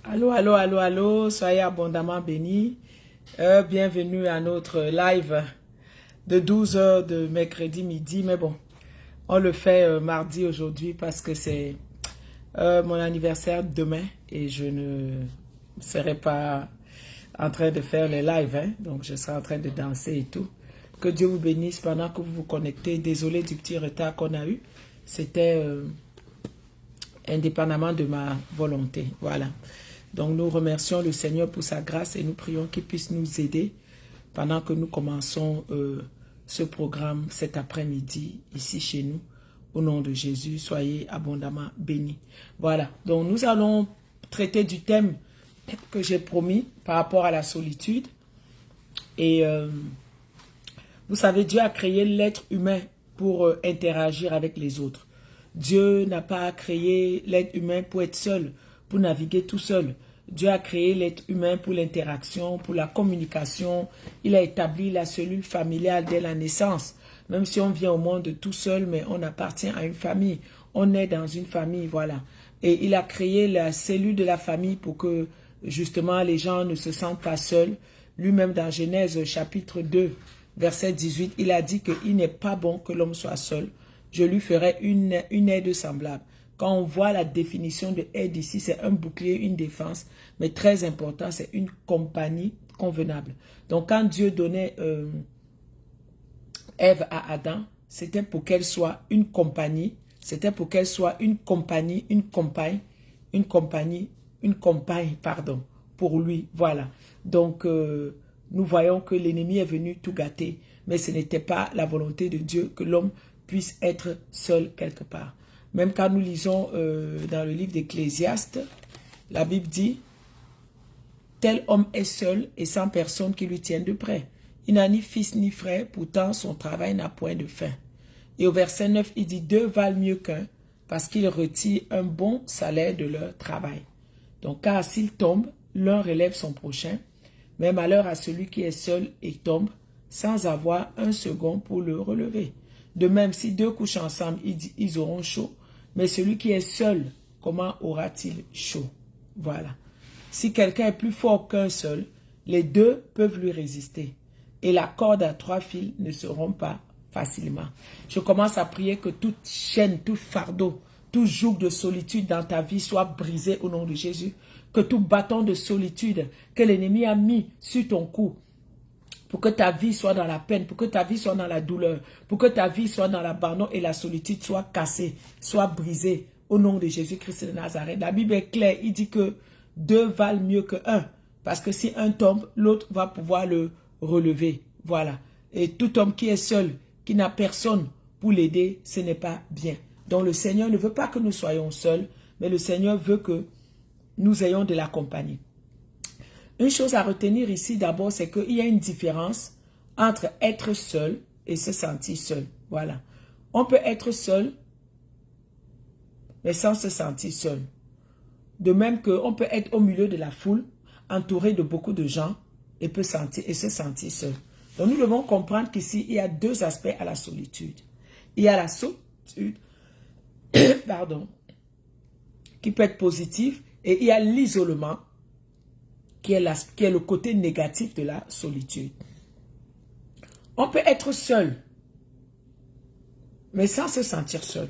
Allô, allô, allô, allô, soyez abondamment bénis. Bienvenue à notre live de 12 heures de mercredi midi. Mais bon, on le fait mardi aujourd'hui parce que c'est mon anniversaire demain et je ne serai pas en train de faire les lives. Donc, je serai en train de danser et tout. Que Dieu vous bénisse pendant que vous vous connectez. Désolé du petit retard qu'on a eu. C'était indépendamment de ma volonté. Voilà. Donc, nous remercions le Seigneur pour sa grâce et nous prions qu'il puisse nous aider pendant que nous commençons ce programme cet après-midi ici chez nous. Au nom de Jésus, soyez abondamment bénis. Voilà. Donc, nous allons traiter du thème que j'ai promis par rapport à la solitude. Et vous savez, Dieu a créé l'être humain pour interagir avec les autres. Dieu n'a pas créé l'être humain pour être seul, pour naviguer tout seul. Dieu a créé l'être humain pour l'interaction, pour la communication. Il a établi la cellule familiale dès la naissance. Même si on vient au monde tout seul, mais on appartient à une famille. On est dans une famille, voilà. Et il a créé la cellule de la famille pour que, justement, les gens ne se sentent pas seuls. Lui-même, dans Genèse chapitre 2, verset 18, il a dit qu'il n'est pas bon que l'homme soit seul. Je lui ferai une aide semblable. Quand on voit la définition de aide ici, c'est un bouclier, une défense, mais très important, c'est une compagnie convenable. Donc, quand Dieu donnait Ève à Adam, c'était pour qu'elle soit une compagnie, c'était pour qu'elle soit une compagnie, pardon, pour lui, voilà. Donc, nous voyons que l'ennemi est venu tout gâter, mais ce n'était pas la volonté de Dieu que l'homme puisse être seul quelque part. Même quand nous lisons dans le livre d'Ecclésiaste, la Bible dit « Tel homme est seul et sans personne qui lui tienne de près. Il n'a ni fils ni frère, pourtant son travail n'a point de fin. » Et au verset 9, il dit « Deux valent mieux qu'un, parce qu'ils retirent un bon salaire de leur travail. » Donc, car s'il tombe, l'un relève son prochain, mais malheur à celui qui est seul et tombe, sans avoir un second pour le relever. De même, si deux couchent ensemble, ils auront chaud. Mais celui qui est seul, comment aura-t-il chaud? Voilà. Si quelqu'un est plus fort qu'un seul, les deux peuvent lui résister. Et la corde à 3 fils ne se rompt pas facilement. Je commence à prier que toute chaîne, tout fardeau, tout joug de solitude dans ta vie soit brisé au nom de Jésus. Que tout bâton de solitude que l'ennemi a mis sur ton cou, pour que ta vie soit dans la peine, pour que ta vie soit dans la douleur, pour que ta vie soit dans l'abandon et la solitude soit cassée, soit brisée au nom de Jésus-Christ de Nazareth. La Bible est claire, il dit que deux valent mieux que un, parce que si un tombe, l'autre va pouvoir le relever. Voilà. Et tout homme qui est seul, qui n'a personne pour l'aider, ce n'est pas bien. Donc le Seigneur ne veut pas que nous soyons seuls, mais le Seigneur veut que nous ayons de la compagnie. Une chose à retenir ici d'abord, c'est qu'il y a une différence entre être seul et se sentir seul. Voilà. On peut être seul, mais sans se sentir seul. De même qu'on peut être au milieu de la foule, entouré de beaucoup de gens, et se sentir seul. Donc nous devons comprendre qu'ici, il y a deux aspects à la solitude. Il y a la solitude, pardon, qui peut être positive, et il y a l'isolement, qui est le côté négatif de la solitude. On peut être seul, mais sans se sentir seul.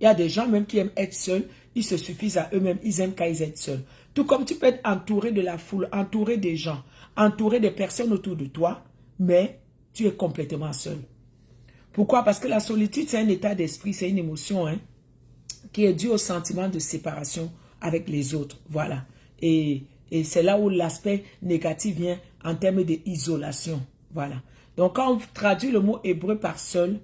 Il y a des gens même qui aiment être seuls, ils se suffisent à eux-mêmes, ils aiment quand ils sont seuls. Tout comme tu peux être entouré de la foule, entouré des gens, entouré des personnes autour de toi, mais tu es complètement seul. Pourquoi? Parce que la solitude, c'est un état d'esprit, c'est une émotion qui est due au sentiment de séparation avec les autres. Voilà. Et c'est là où l'aspect négatif vient en termes d'isolation. Voilà. Donc, quand on traduit le mot hébreu par seul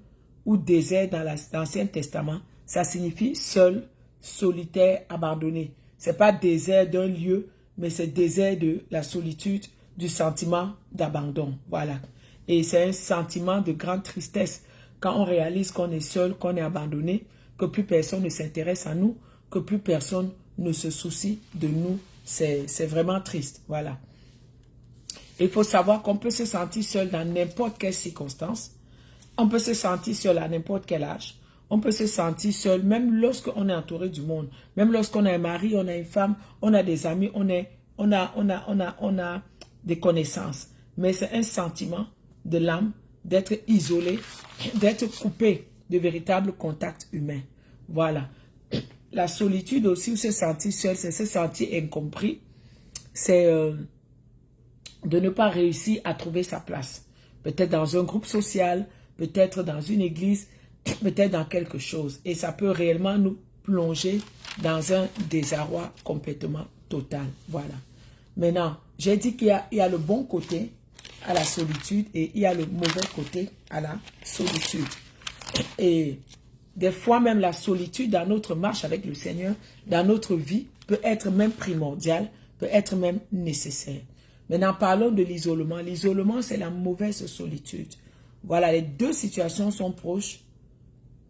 ou désert dans l'Ancien Testament, ça signifie seul, solitaire, abandonné. Ce n'est pas désert d'un lieu, mais c'est désert de la solitude, du sentiment d'abandon. Voilà. Et c'est un sentiment de grande tristesse quand on réalise qu'on est seul, qu'on est abandonné, que plus personne ne s'intéresse à nous, que plus personne ne se soucie de nous. C'est vraiment triste, voilà. Il faut savoir qu'on peut se sentir seul dans n'importe quelle circonstance. On peut se sentir seul à n'importe quel âge. On peut se sentir seul, même lorsqu'on est entouré du monde. Même lorsqu'on a un mari, on a une femme, on a des amis, on a des connaissances. Mais c'est un sentiment de l'âme d'être isolé, d'être coupé de véritables contacts humains. Voilà. La solitude aussi, ou se sentir seul, c'est se sentir incompris. C'est de ne pas réussir à trouver sa place. Peut-être dans un groupe social, peut-être dans une église, peut-être dans quelque chose. Et ça peut réellement nous plonger dans un désarroi complètement total. Voilà. Maintenant, j'ai dit qu'il y a le bon côté à la solitude et il y a le mauvais côté à la solitude. Et des fois même la solitude dans notre marche avec le Seigneur, dans notre vie, peut être même primordiale, peut être même nécessaire. Maintenant, parlons de l'isolement. L'isolement, c'est la mauvaise solitude. Voilà, les deux situations sont proches,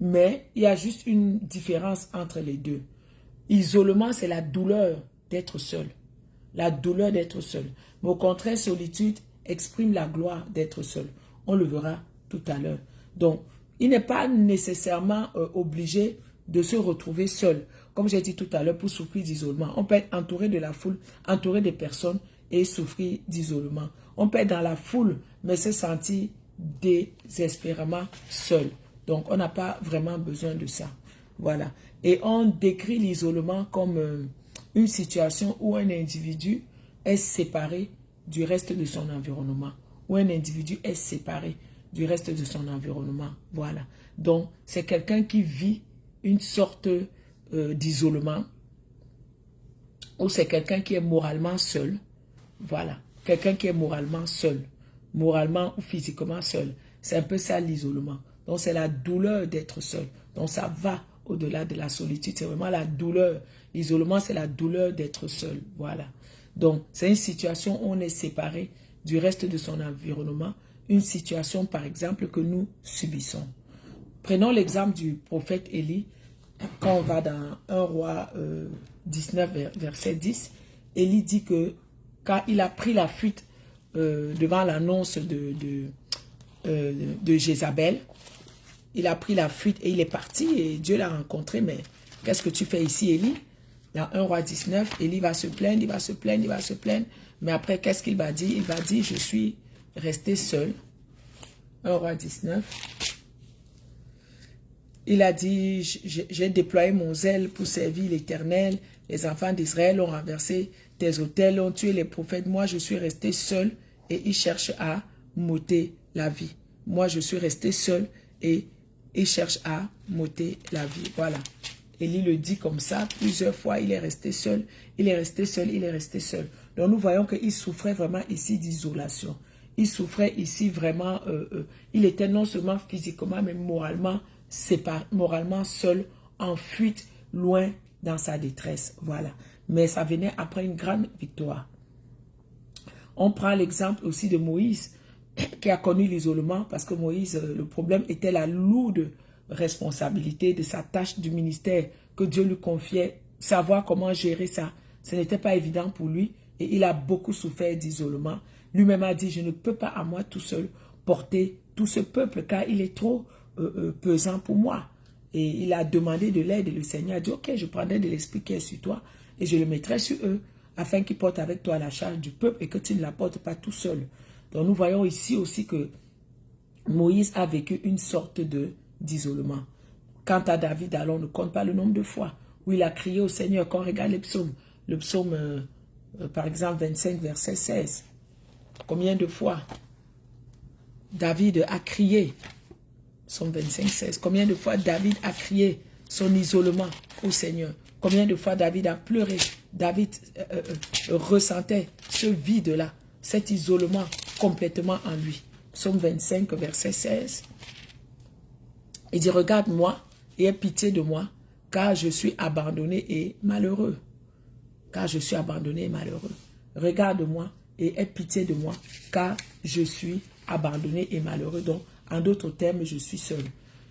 mais il y a juste une différence entre les deux. Isolement, c'est la douleur d'être seul. La douleur d'être seul. Mais au contraire, solitude exprime la gloire d'être seul. On le verra tout à l'heure. Donc, il n'est pas nécessairement obligé de se retrouver seul. Comme j'ai dit tout à l'heure, pour souffrir d'isolement. On peut être entouré de la foule, entouré des personnes et souffrir d'isolement. On peut être dans la foule, mais se sentir désespérément seul. Donc, on n'a pas vraiment besoin de ça. Voilà. Et on décrit l'isolement comme une situation où un individu est séparé du reste de son environnement. Où un individu est séparé du reste de son environnement. Voilà. Donc, c'est quelqu'un qui vit une sorte d'isolement. Ou c'est quelqu'un qui est moralement seul. Voilà. Quelqu'un qui est moralement seul. Moralement ou physiquement seul. C'est un peu ça l'isolement. Donc, c'est la douleur d'être seul. Donc, ça va au-delà de la solitude. C'est vraiment la douleur. L'isolement, c'est la douleur d'être seul. Voilà. Donc, c'est une situation où on est séparé du reste de son environnement. Une situation, par exemple, que nous subissons. Prenons l'exemple du prophète Élie. Quand on va dans 1 Roi 19, verset 10, Élie dit que quand il a pris la fuite devant l'annonce de Jézabel, il a pris la fuite et il est parti et Dieu l'a rencontré. Mais qu'est-ce que tu fais ici, Élie? Dans 1 Roi 19, Élie va se plaindre, il va se plaindre, il va se plaindre. Mais après, qu'est-ce qu'il va dire? Il va dire, je suis resté seul. 1 Roi 19. Il a dit, j'ai déployé mon zèle pour servir l'Éternel. Les enfants d'Israël ont renversé tes autels, ont tué les prophètes. Moi, je suis resté seul et ils cherchent à m'ôter la vie. Moi, je suis resté seul et ils cherchent à m'ôter la vie. Voilà. Élie le dit comme ça plusieurs fois. Il est resté seul, il est resté seul, il est resté seul. Donc, nous voyons qu'il souffrait vraiment ici d'isolation. Il souffrait ici vraiment, il était non seulement physiquement, mais moralement séparé, moralement seul, en fuite, loin dans sa détresse. Voilà. Mais ça venait après une grande victoire. On prend l'exemple aussi de Moïse, qui a connu l'isolement, parce que Moïse, le problème était la lourde responsabilité de sa tâche du ministère que Dieu lui confiait, savoir comment gérer ça. Ce n'était pas évident pour lui et il a beaucoup souffert d'isolement. Lui-même a dit, je ne peux pas à moi tout seul porter tout ce peuple car il est trop pesant pour moi. Et il a demandé de l'aide et le Seigneur a dit, ok, je prendrai de l'esprit qui est sur toi et je le mettrai sur eux afin qu'ils portent avec toi la charge du peuple et que tu ne la portes pas tout seul. Donc nous voyons ici aussi que Moïse a vécu une sorte d'isolement. Quant à David, alors on ne compte pas le nombre de fois où il a crié au Seigneur. Quand on regarde les psaumes, le psaume par exemple 25 verset 16, combien de fois David a crié, psaume 25, 16, combien de fois David a crié son isolement au Seigneur, combien de fois David a pleuré, David ressentait ce vide-là, cet isolement complètement en lui. Psaume 25 verset 16, il dit, regarde-moi et aie pitié de moi, car je suis abandonné et malheureux. Car je suis abandonné et malheureux. Regarde-moi et aie pitié de moi, car je suis abandonné et malheureux. Donc, en d'autres termes, je suis seul.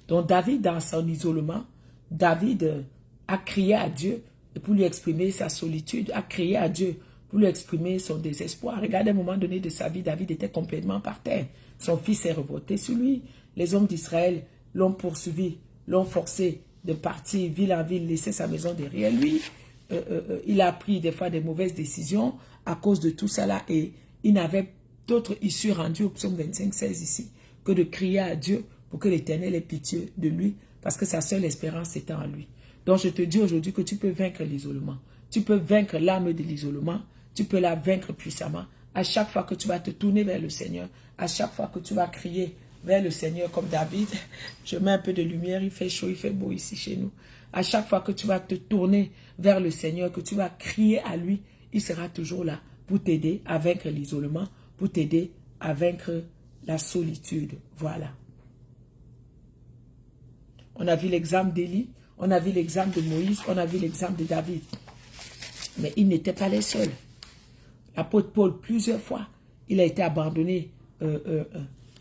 Donc, David, dans son isolement, David a crié à Dieu pour lui exprimer sa solitude, a crié à Dieu pour lui exprimer son désespoir. Regardez, à un moment donné de sa vie, David était complètement par terre. Son fils s'est revolté sur lui. Les hommes d'Israël l'ont poursuivi l'ont forcé de partir ville en ville, laisser sa maison derrière lui. Il a pris des fois des mauvaises décisions à cause de tout ça là et il n'avait d'autre issue rendue au psaume 25, 16 ici que de crier à Dieu pour que l'Éternel ait pitié de lui parce que sa seule espérance était en lui. Donc je te dis aujourd'hui que tu peux vaincre l'isolement. Tu peux vaincre l'âme de l'isolement. Tu peux la vaincre puissamment. À chaque fois que tu vas te tourner vers le Seigneur, à chaque fois que tu vas crier vers le Seigneur comme David, je mets un peu de lumière, il fait chaud, il fait beau ici chez nous. À chaque fois que tu vas te tourner vers le Seigneur, que tu vas crier à lui, il sera toujours là pour t'aider à vaincre l'isolement, pour t'aider à vaincre la solitude. Voilà. On a vu l'exemple d'Élie, on a vu l'exemple de Moïse, on a vu l'exemple de David. Mais ils n'étaient pas les seuls. L'apôtre Paul, plusieurs fois, il a été abandonné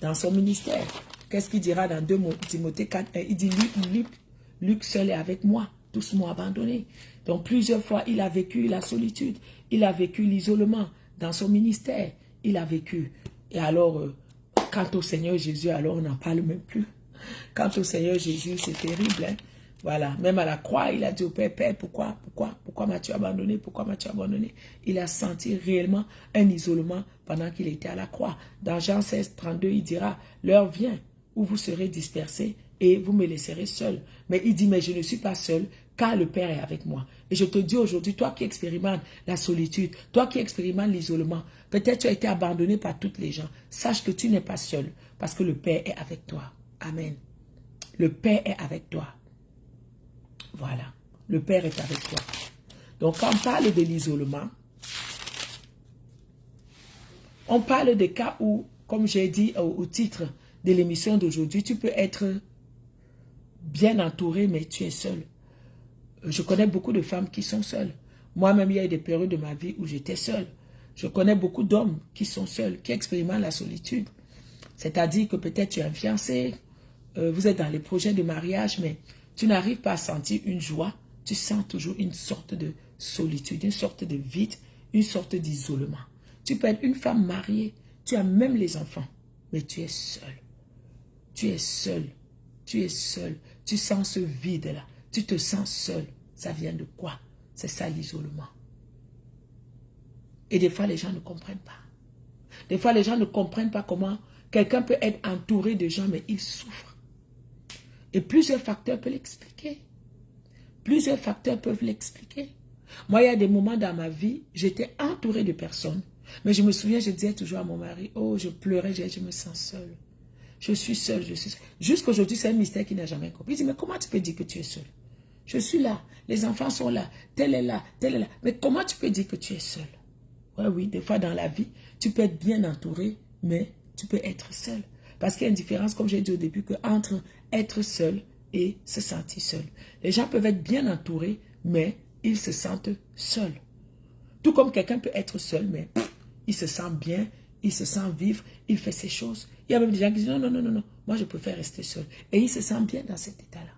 dans son ministère. Qu'est-ce qu'il dira dans 2 Timothée 4? Il dit, Luc seul est avec moi, tous m'ont abandonné. Donc plusieurs fois, il a vécu la solitude, il a vécu l'isolement dans son ministère, il a vécu. Et alors, quant au Seigneur Jésus, alors on n'en parle même plus. Quant au Seigneur Jésus, c'est terrible. Hein? Voilà, même à la croix, il a dit au Père, Père, pourquoi m'as-tu abandonné? Pourquoi m'as-tu abandonné? Il a senti réellement un isolement pendant qu'il était à la croix. Dans Jean 16, 32, il dira, l'heure vient où vous serez dispersés et vous me laisserez seul. Mais il dit, mais je ne suis pas seul, car le Père est avec moi. Et je te dis aujourd'hui, toi qui expérimentes la solitude, toi qui expérimentes l'isolement, peut-être tu as été abandonné par toutes les gens. Sache que tu n'es pas seul, parce que le Père est avec toi. Amen. Le Père est avec toi. Voilà. Le Père est avec toi. Donc, quand on parle de l'isolement, on parle des cas où, comme j'ai dit au titre de l'émission d'aujourd'hui, tu peux être bien entouré, mais tu es seul. Je connais beaucoup de femmes qui sont seules. Moi-même, il y a eu des périodes de ma vie où j'étais seule. Je connais beaucoup d'hommes qui sont seuls, qui expérimentent la solitude. C'est-à-dire que peut-être tu es un fiancé, vous êtes dans les projets de mariage, mais tu n'arrives pas à sentir une joie. Tu sens toujours une sorte de solitude, une sorte de vide, une sorte d'isolement. Tu peux être une femme mariée, tu as même les enfants, mais tu es seul. Tu es seul. Tu es seul. Tu sens ce vide-là. Tu te sens seul. Ça vient de quoi? C'est ça l'isolement. Et des fois, les gens ne comprennent pas. Des fois, les gens ne comprennent pas comment quelqu'un peut être entouré de gens, mais il souffre. Et plusieurs facteurs peuvent l'expliquer. Plusieurs facteurs peuvent l'expliquer. Moi, il y a des moments dans ma vie, j'étais entourée de personnes. Mais je me souviens, je disais toujours à mon mari, oh, je pleurais, je me sens seule. Je suis seule, je suis seule. Jusqu'aujourd'hui, c'est un mystère qu'il n'a jamais compris. Il dit, mais comment tu peux dire que tu es seule? Je suis là, les enfants sont là, tel est là, tel est là. Mais comment tu peux dire que tu es seule? Ouais, oui, des fois dans la vie, tu peux être bien entouré, mais tu peux être seul. Parce qu'il y a une différence, comme j'ai dit au début, entre être seul et se sentir seul. Les gens peuvent être bien entourés, mais ils se sentent seuls. Tout comme quelqu'un peut être seul, mais il se sent bien, il se sent vivre, il fait ses choses. Il y a même des gens qui disent non, non, non, non, non, moi je préfère rester seul. Et il se sent bien dans cet état-là.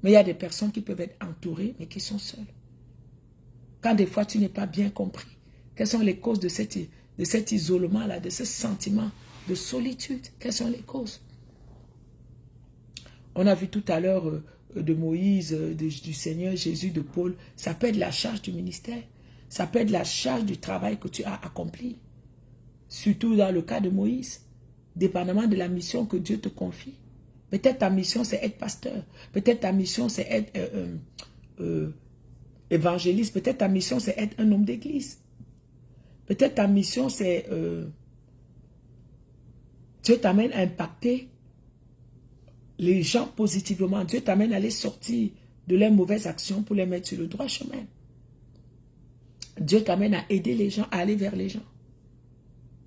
Mais il y a des personnes qui peuvent être entourées, mais qui sont seules. Quand des fois tu n'es pas bien compris, quelles sont les causes de cet isolement-là, de ce sentiment de solitude? Quelles sont les causes? On a vu tout à l'heure de Moïse, du Seigneur Jésus, de Paul. Ça peut être la charge du ministère. Ça peut être la charge du travail que tu as accompli. Surtout dans le cas de Moïse. Dépendamment de la mission que Dieu te confie. Peut-être ta mission, c'est être pasteur. Peut-être ta mission, c'est être évangéliste. Peut-être ta mission, c'est être un homme d'église. Peut-être ta mission, c'est... Dieu t'amène à impacter les gens positivement. Dieu t'amène à les sortir de leurs mauvaises actions pour les mettre sur le droit chemin. Dieu t'amène à aider les gens, à aller vers les gens.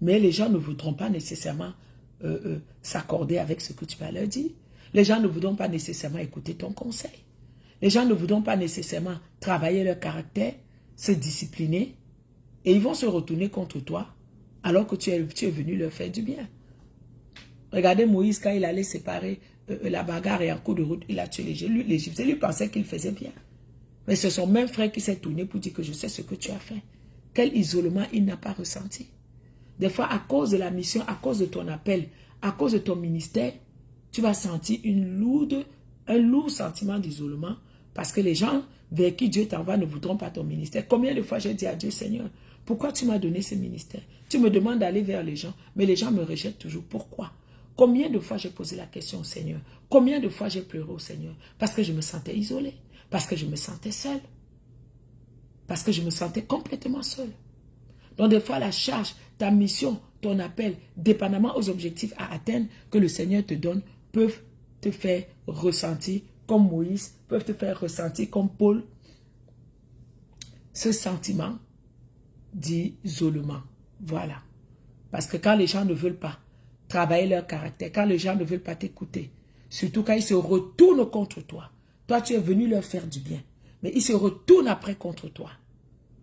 Mais les gens ne voudront pas nécessairement s'accorder avec ce que tu vas leur dire. Les gens ne voudront pas nécessairement écouter ton conseil. Les gens ne voudront pas nécessairement travailler leur caractère, se discipliner, et ils vont se retourner contre toi alors que tu es venu leur faire du bien. Regardez Moïse, quand il allait séparer la bagarre et en cours de route, il a tué l'Égyptien. Lui pensait qu'il faisait bien. Mais c'est son même frère qui s'est tourné pour dire que je sais ce que tu as fait. Quel isolement il n'a pas ressenti. Des fois, à cause de la mission, à cause de ton appel, à cause de ton ministère, tu vas sentir un lourd sentiment d'isolement parce que les gens vers qui Dieu t'envoie ne voudront pas ton ministère. Combien de fois j'ai dit à Dieu, Seigneur, pourquoi tu m'as donné ce ministère? Tu me demandes d'aller vers les gens, mais les gens me rejettent toujours. Pourquoi? Combien de fois j'ai posé la question au Seigneur? Combien de fois j'ai pleuré au Seigneur? Parce que je me sentais isolée, parce que je me sentais seule, parce que je me sentais complètement seule. Donc des fois la charge, ta mission, ton appel, dépendamment aux objectifs à atteindre que le Seigneur te donne, peuvent te faire ressentir comme Moïse, peuvent te faire ressentir comme Paul, ce sentiment d'isolement. Voilà. Parce que quand les gens ne veulent pas travailler leur caractère, quand les gens ne veulent pas t'écouter, surtout quand ils se retournent contre toi, toi tu es venu leur faire du bien, mais ils se retournent après contre toi.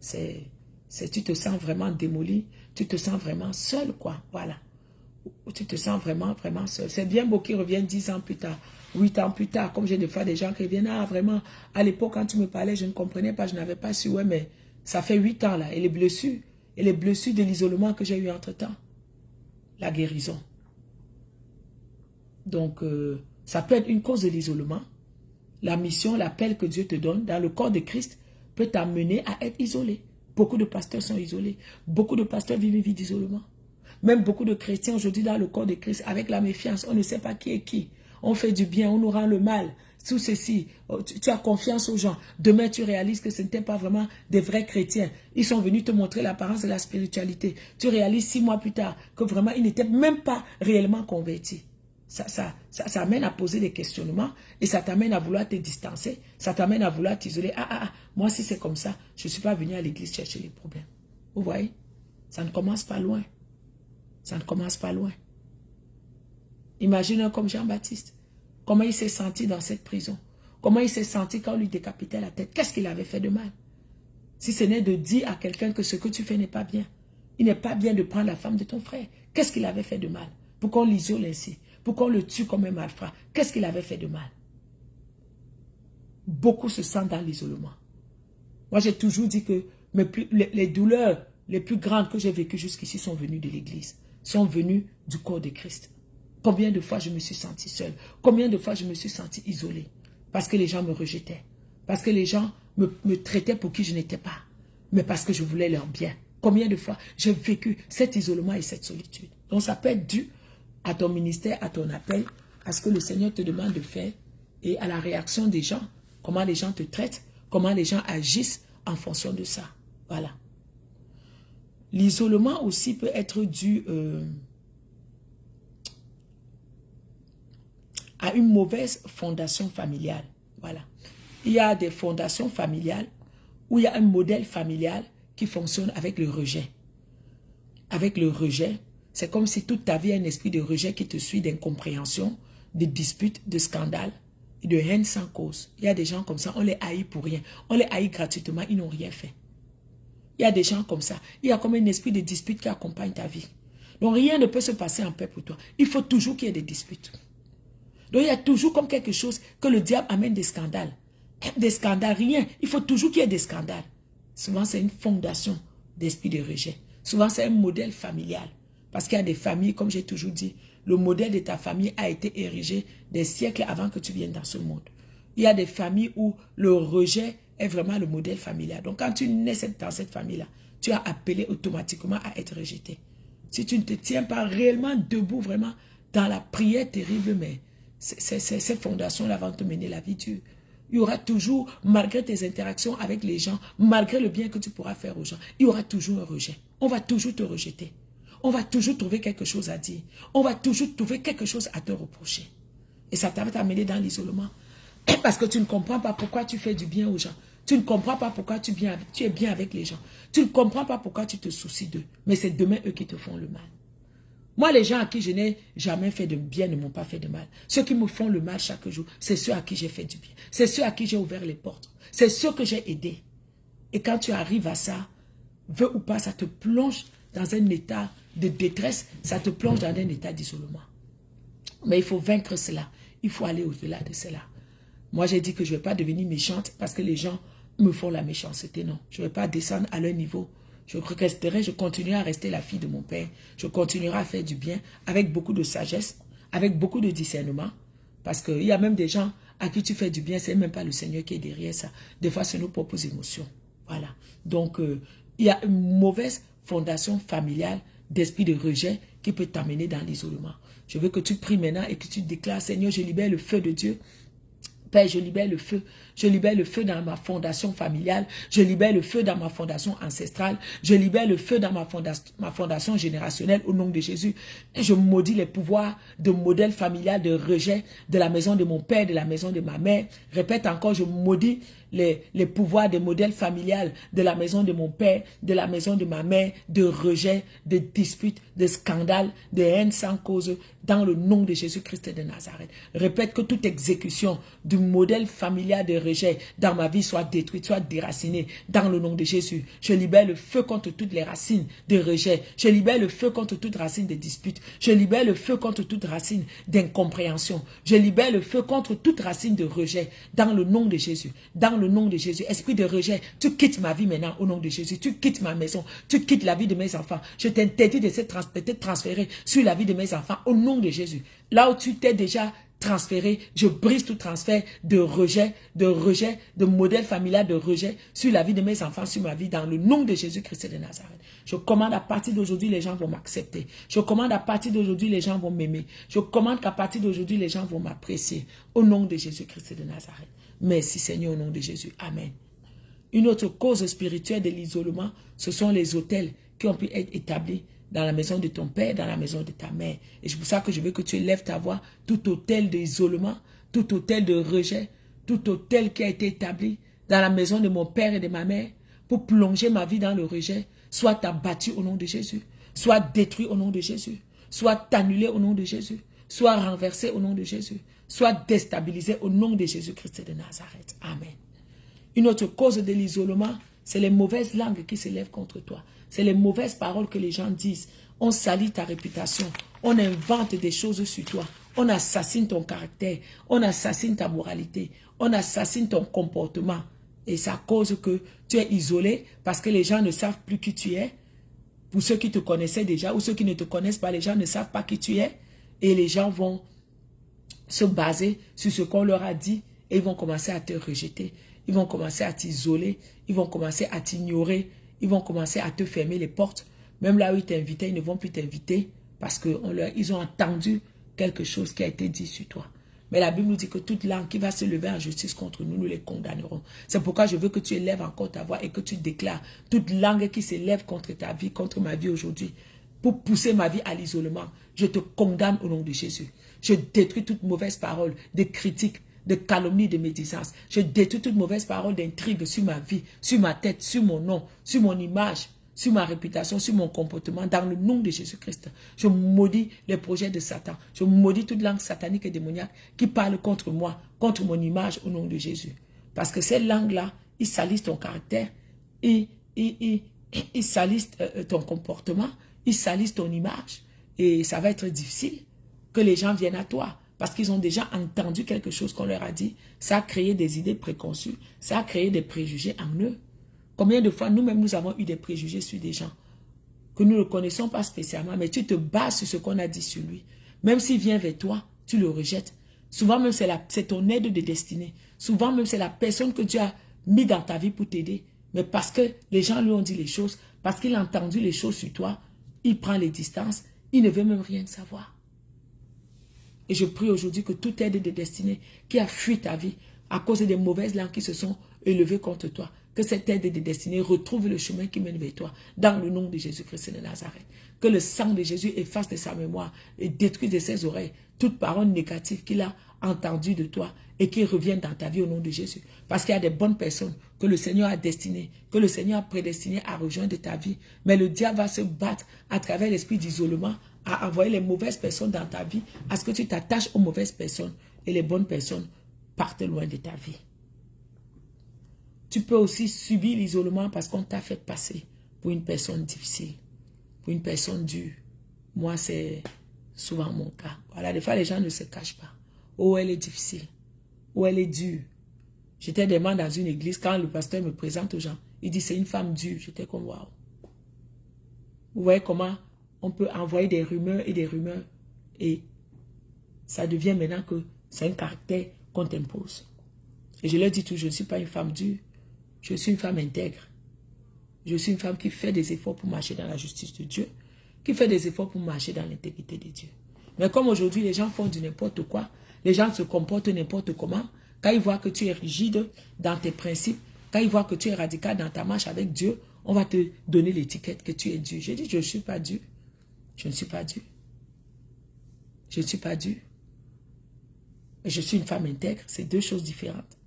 Tu te sens vraiment démoli, tu te sens vraiment seul, quoi. Voilà. Tu te sens vraiment, vraiment seul. C'est bien beau qu'ils reviennent 10 ans plus tard, 8 ans plus tard, comme j'ai des fois des gens qui viennent, ah vraiment, à l'époque quand tu me parlais, je ne comprenais pas, je n'avais pas su, ouais, mais ça fait 8 ans là, et les blessures de l'isolement que j'ai eu entre-temps, la guérison. Donc, ça peut être une cause de l'isolement. La mission, l'appel que Dieu te donne dans le corps de Christ peut t'amener à être isolé. Beaucoup de pasteurs sont isolés. Beaucoup de pasteurs vivent une vie d'isolement. Même beaucoup de chrétiens aujourd'hui dans le corps de Christ, avec la méfiance, on ne sait pas qui est qui. On fait du bien, on nous rend le mal. Tout ceci, tu as confiance aux gens. Demain, tu réalises que ce n'étaient pas vraiment des vrais chrétiens. Ils sont venus te montrer l'apparence de la spiritualité. Tu réalises 6 mois plus tard que vraiment, ils n'étaient même pas réellement convertis. Ça amène à poser des questionnements et ça t'amène à vouloir te distancer. Ça t'amène à vouloir t'isoler. Moi, si c'est comme ça, je ne suis pas venu à l'église chercher les problèmes. Vous voyez? Ça ne commence pas loin. Ça ne commence pas loin. Imaginez comme Jean-Baptiste. Comment il s'est senti dans cette prison. Comment il s'est senti quand on lui décapitait la tête. Qu'est-ce qu'il avait fait de mal? Si ce n'est de dire à quelqu'un que ce que tu fais n'est pas bien. Il n'est pas bien de prendre la femme de ton frère. Qu'est-ce qu'il avait fait de mal? Pour qu'on l'isole ainsi. Pour qu'on le tue comme un malfrat. Qu'est-ce qu'il avait fait de mal? Beaucoup se sentent dans l'isolement. Moi, j'ai toujours dit que les douleurs les plus grandes que j'ai vécues jusqu'ici sont venues de l'église. Sont venues du corps de Christ. Combien de fois je me suis sentie seule? Combien de fois je me suis sentie isolée? Parce que les gens me rejetaient. Parce que les gens me traitaient pour qui je n'étais pas. Mais parce que je voulais leur bien. Combien de fois j'ai vécu cet isolement et cette solitude? Donc ça peut être dû à ton ministère, à ton appel, à ce que le Seigneur te demande de faire et à la réaction des gens. Comment les gens te traitent, comment les gens agissent en fonction de ça. Voilà. L'isolement aussi peut être dû à une mauvaise fondation familiale. Voilà. Il y a des fondations familiales où il y a un modèle familial qui fonctionne avec le rejet. Avec le rejet, c'est comme si toute ta vie il y a un esprit de rejet qui te suit, d'incompréhension, de disputes, de scandales et de haine sans cause. Il y a des gens comme ça, on les haït pour rien. On les haït gratuitement, ils n'ont rien fait. Il y a des gens comme ça. Il y a comme un esprit de dispute qui accompagne ta vie. Donc rien ne peut se passer en paix pour toi. Il faut toujours qu'il y ait des disputes. Donc il y a toujours comme quelque chose que le diable amène des scandales. Des scandales, rien. Il faut toujours qu'il y ait des scandales. Souvent c'est une fondation d'esprit de rejet. Souvent c'est un modèle familial. Parce qu'il y a des familles, comme j'ai toujours dit, le modèle de ta famille a été érigé des siècles avant que tu viennes dans ce monde. Il y a des familles où le rejet est vraiment le modèle familial. Donc quand tu nais dans cette famille-là, tu es appelé automatiquement à être rejeté. Si tu ne te tiens pas réellement debout, vraiment dans la prière terrible, mais ces fondations-là vont te mener la vie dure. Il y aura toujours, malgré tes interactions avec les gens, malgré le bien que tu pourras faire aux gens, il y aura toujours un rejet. On va toujours te rejeter. On va toujours trouver quelque chose à dire. On va toujours trouver quelque chose à te reprocher. Et ça va t'amener dans l'isolement. Parce que tu ne comprends pas pourquoi tu fais du bien aux gens. Tu ne comprends pas pourquoi tu es bien avec les gens. Tu ne comprends pas pourquoi tu te soucies d'eux. Mais c'est demain eux qui te font le mal. Moi, les gens à qui je n'ai jamais fait de bien ne m'ont pas fait de mal. Ceux qui me font le mal chaque jour, c'est ceux à qui j'ai fait du bien. C'est ceux à qui j'ai ouvert les portes. C'est ceux que j'ai aidés. Et quand tu arrives à ça, veux ou pas, ça te plonge dans un état de détresse, ça te plonge dans un état d'isolement. Mais il faut vaincre cela. Il faut aller au-delà de cela. Moi, j'ai dit que je ne vais pas devenir méchante parce que les gens me font la méchanceté. Non, je ne vais pas descendre à leur niveau. Je continuerai à rester la fille de mon père. Je continuerai à faire du bien avec beaucoup de sagesse, avec beaucoup de discernement, Parce qu'il y a même des gens à qui tu fais du bien, c'est même pas le Seigneur qui est derrière ça. Des fois, c'est nos propres émotions. Voilà. Donc, il y a une mauvaise fondation familiale d'esprit de rejet qui peut t'amener dans l'isolement. Je veux que tu pries maintenant et que tu déclares, Seigneur, je libère le feu de Dieu. Père, je libère le feu. Je libère le feu dans ma fondation familiale. Je libère le feu dans ma fondation ancestrale. Je libère le feu dans ma fondation générationnelle au nom de Jésus. Et je maudis les pouvoirs de modèle familial de rejet de la maison de mon père, de la maison de ma mère. Répète encore, je maudis les pouvoirs des modèles familiales de la maison de mon père, de la maison de ma mère, de rejet, de disputes, de scandales, de haine sans cause, dans le nom de Jésus-Christ de Nazareth. Répète que toute exécution du modèle familial de rejet dans ma vie soit détruite, soit déracinée, dans le nom de Jésus. Je libère le feu contre toutes les racines de rejet. Je libère le feu contre toute racine de dispute. Je libère le feu contre toute racine d'incompréhension. Je libère le feu contre toute racine de rejet, dans le nom de Jésus. Dans le nom de Jésus, esprit de rejet, tu quittes ma vie maintenant au nom de Jésus, tu quittes ma maison, tu quittes la vie de mes enfants. Je t'interdis de te transférer sur la vie de mes enfants au nom de Jésus. Là où tu t'es déjà transféré, je brise tout transfert de rejet, de modèle familial de rejet sur la vie de mes enfants, sur ma vie, dans le nom de Jésus-Christ de Nazareth. Je commande à partir d'aujourd'hui, les gens vont m'accepter. Je commande à partir d'aujourd'hui, les gens vont m'aimer. Je commande qu'à partir d'aujourd'hui, les gens vont m'apprécier au nom de Jésus-Christ de Nazareth. Merci Seigneur au nom de Jésus. Amen. Une autre cause spirituelle de l'isolement, ce sont les autels qui ont pu être établis dans la maison de ton père, dans la maison de ta mère. Et c'est pour ça que je veux que tu élèves ta voix. Tout autel d'isolement, tout autel de rejet, tout autel qui a été établi dans la maison de mon père et de ma mère pour plonger ma vie dans le rejet, soit abattu au nom de Jésus, soit détruit au nom de Jésus, soit annulé au nom de Jésus, soit renversé au nom de Jésus, soit déstabilisé au nom de Jésus-Christ de Nazareth. Amen. Une autre cause de l'isolement, c'est les mauvaises langues qui s'élèvent contre toi. C'est les mauvaises paroles que les gens disent. On salit ta réputation. On invente des choses sur toi. On assassine ton caractère. On assassine ta moralité. On assassine ton comportement. Et ça cause que tu es isolé parce que les gens ne savent plus qui tu es. Pour ceux qui te connaissaient déjà ou ceux qui ne te connaissent pas, les gens ne savent pas qui tu es. Et les gens vont se baser sur ce qu'on leur a dit et ils vont commencer à te rejeter. Ils vont commencer à t'isoler. Ils vont commencer à t'ignorer. Ils vont commencer à te fermer les portes. Même là où ils t'invitaient, ils ne vont plus t'inviter parce qu'ils ont entendu quelque chose qui a été dit sur toi. Mais la Bible nous dit que toute langue qui va se lever en justice contre nous, nous les condamnerons. C'est pourquoi je veux que tu élèves encore ta voix et que tu déclares toute langue qui s'élève contre ta vie, contre ma vie aujourd'hui, pour pousser ma vie à l'isolement. Je te condamne au nom de Jésus. Je détruis toute mauvaise parole, de critique, de calomnie, de médisance. Je détruis toute mauvaise parole d'intrigue sur ma vie, sur ma tête, sur mon nom, sur mon image, sur ma réputation, sur mon comportement, dans le nom de Jésus-Christ. Je maudis les projets de Satan. Je maudis toute langue satanique et démoniaque qui parle contre moi, contre mon image au nom de Jésus. Parce que ces langues-là, ils salissent ton caractère, ils salissent ton comportement, ils salissent ton image. Et ça va être difficile que les gens viennent à toi. Parce qu'ils ont déjà entendu quelque chose qu'on leur a dit. Ça a créé des idées préconçues. Ça a créé des préjugés en eux. Combien de fois nous-mêmes nous avons eu des préjugés sur des gens que nous ne connaissons pas spécialement, mais tu te bases sur ce qu'on a dit sur lui. Même s'il vient vers toi, tu le rejettes. Souvent même c'est ton aide de destinée. Souvent même c'est la personne que Dieu a mis dans ta vie pour t'aider. Mais parce que les gens lui ont dit les choses, parce qu'il a entendu les choses sur toi, il prend les distances, il ne veut même rien savoir. Et je prie aujourd'hui que toute aide de destinée qui a fui ta vie à cause des mauvaises langues qui se sont élevées contre toi, que cette aide de destinée retrouve le chemin qui mène vers toi, dans le nom de Jésus-Christ de Nazareth. Que le sang de Jésus efface de sa mémoire et détruise de ses oreilles toute parole négative qu'il a entendue de toi et qui revienne dans ta vie au nom de Jésus. Parce qu'il y a des bonnes personnes que le Seigneur a destinées, que le Seigneur a prédestinées à rejoindre ta vie. Mais le diable va se battre à travers l'esprit d'isolement, à envoyer les mauvaises personnes dans ta vie, à ce que tu t'attaches aux mauvaises personnes et les bonnes personnes partent loin de ta vie. Tu peux aussi subir l'isolement parce qu'on t'a fait passer pour une personne difficile, pour une personne dure. Moi, c'est souvent mon cas. Voilà, des fois, les gens ne se cachent pas. Oh, elle est difficile. Oh, elle est dure. J'étais des mains dans une église, quand le pasteur me présente aux gens, il dit, c'est une femme dure. J'étais comme, waouh. Vous voyez comment on peut envoyer des rumeurs et ça devient maintenant que C'est un caractère qu'on t'impose. Et je leur dis toujours, je ne suis pas une femme dure. Je suis une femme intègre. Je suis une femme qui fait des efforts pour marcher dans la justice de Dieu, qui fait des efforts pour marcher dans l'intégrité de Dieu. Mais comme aujourd'hui, les gens font du n'importe quoi, les gens se comportent n'importe comment, quand ils voient que tu es rigide dans tes principes, quand ils voient que tu es radical dans ta marche avec Dieu, on va te donner l'étiquette que tu es Dieu. Je dis, je ne suis pas Dieu. Je ne suis pas Dieu. Je ne suis pas Dieu. Et je suis une femme intègre. C'est deux choses différentes.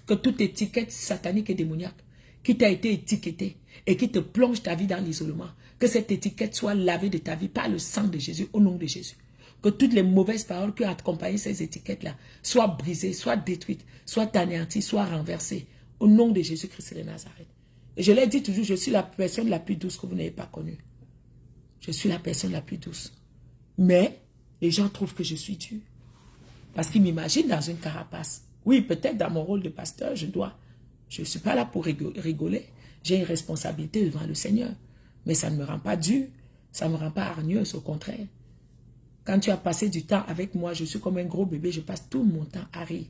Que toute étiquette satanique et démoniaque qui t'a été étiquetée et qui te plonge ta vie dans l'isolement, que cette étiquette soit lavée de ta vie par le sang de Jésus, au nom de Jésus. Que toutes les mauvaises paroles qui ont accompagné ces étiquettes-là soient brisées, soient détruites, soient anéanties, soient renversées, au nom de Jésus-Christ de Nazareth. Et je l'ai dit toujours, je suis la personne la plus douce que vous n'avez pas connue. Je suis la personne la plus douce. Mais les gens trouvent que je suis dure. Parce qu'ils m'imaginent dans une carapace. Oui, peut-être dans mon rôle de pasteur, je ne suis pas là pour rigoler. J'ai une responsabilité devant le Seigneur. Mais ça ne me rend pas dure. Ça ne me rend pas hargneuse, au contraire. Quand tu as passé du temps avec moi, je suis comme un gros bébé, je passe tout mon temps à rire.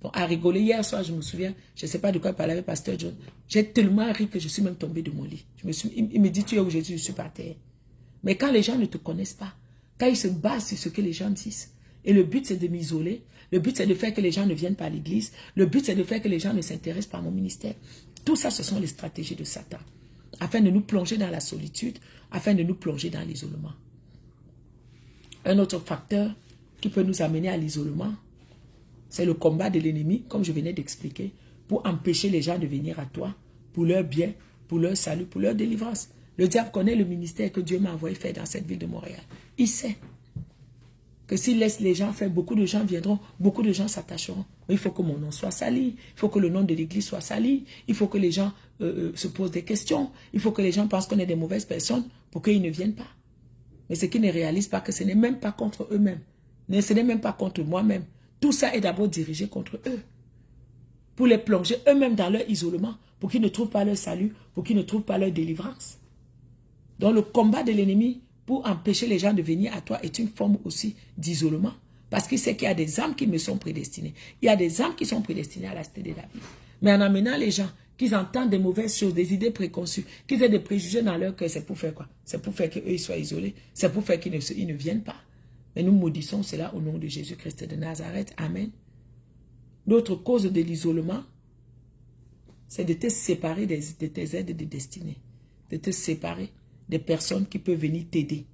Donc, à rigoler. Hier soir, je me souviens, je ne sais pas de quoi il parlait avec pasteur John. J'ai tellement ri que je suis même tombée de mon lit. Il me dit, tu es où Jésus? Je suis par terre. Mais quand les gens ne te connaissent pas, quand ils se basent sur ce que les gens disent, et le but c'est de m'isoler, le but c'est de faire que les gens ne viennent pas à l'église, le but c'est de faire que les gens ne s'intéressent pas à mon ministère. Tout ça, ce sont les stratégies de Satan, afin de nous plonger dans la solitude, afin de nous plonger dans l'isolement. Un autre facteur qui peut nous amener à l'isolement, c'est le combat de l'ennemi, comme je venais d'expliquer, pour empêcher les gens de venir à toi, pour leur bien, pour leur salut, pour leur délivrance. Le diable connaît le ministère que Dieu m'a envoyé faire dans cette ville de Montréal. Il sait que s'il laisse les gens faire, beaucoup de gens viendront, beaucoup de gens s'attacheront. Mais il faut que mon nom soit sali, il faut que le nom de l'église soit sali, il faut que les gens se posent des questions, il faut que les gens pensent qu'on est des mauvaises personnes pour qu'ils ne viennent pas. Mais ce qu'ils ne réalisent pas, que ce n'est même pas contre eux-mêmes, ce n'est même pas contre moi-même. Tout ça est d'abord dirigé contre eux, pour les plonger eux-mêmes dans leur isolement, pour qu'ils ne trouvent pas leur salut, pour qu'ils ne trouvent pas leur délivrance. Donc le combat de l'ennemi pour empêcher les gens de venir à toi est une forme aussi d'isolement. Parce qu'il sait qu'il y a des âmes qui me sont prédestinées. Il y a des âmes qui sont prédestinées à la cité de la vie. Mais en amenant les gens, qu'ils entendent des mauvaises choses, des idées préconçues, qu'ils aient des préjugés dans leur cœur, c'est pour faire quoi? C'est pour faire qu'eux soient isolés. C'est pour faire qu'ils ne viennent pas. Mais nous maudissons cela au nom de Jésus-Christ de Nazareth. Amen. L'autre cause de l'isolement, c'est de te séparer de tes aides de destinée. De te séparer des personnes qui peuvent venir t'aider.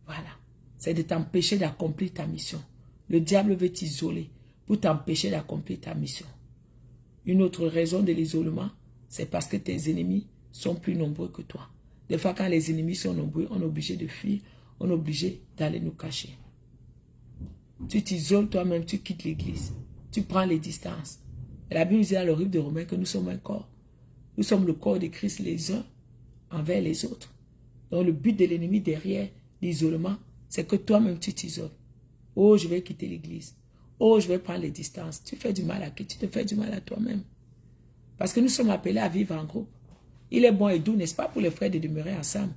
Voilà. C'est de t'empêcher d'accomplir ta mission. Le diable veut t'isoler pour t'empêcher d'accomplir ta mission. Une autre raison de l'isolement, c'est parce que tes ennemis sont plus nombreux que toi. Des fois, quand les ennemis sont nombreux, on est obligé de fuir, on est obligé d'aller nous cacher. Tu t'isoles toi-même, tu quittes l'église, tu prends les distances. Et la Bible dit dans le livre de Romains que nous sommes un corps. Nous sommes le corps de Christ les uns envers les autres. Donc le but de l'ennemi derrière l'isolement, c'est que toi-même tu t'isoles. Oh, je vais quitter l'église. Oh, je vais prendre les distances. Tu fais du mal à qui? Tu te fais du mal à toi-même. Parce que nous sommes appelés à vivre en groupe. Il est bon et doux, n'est-ce pas, pour les frères de demeurer ensemble.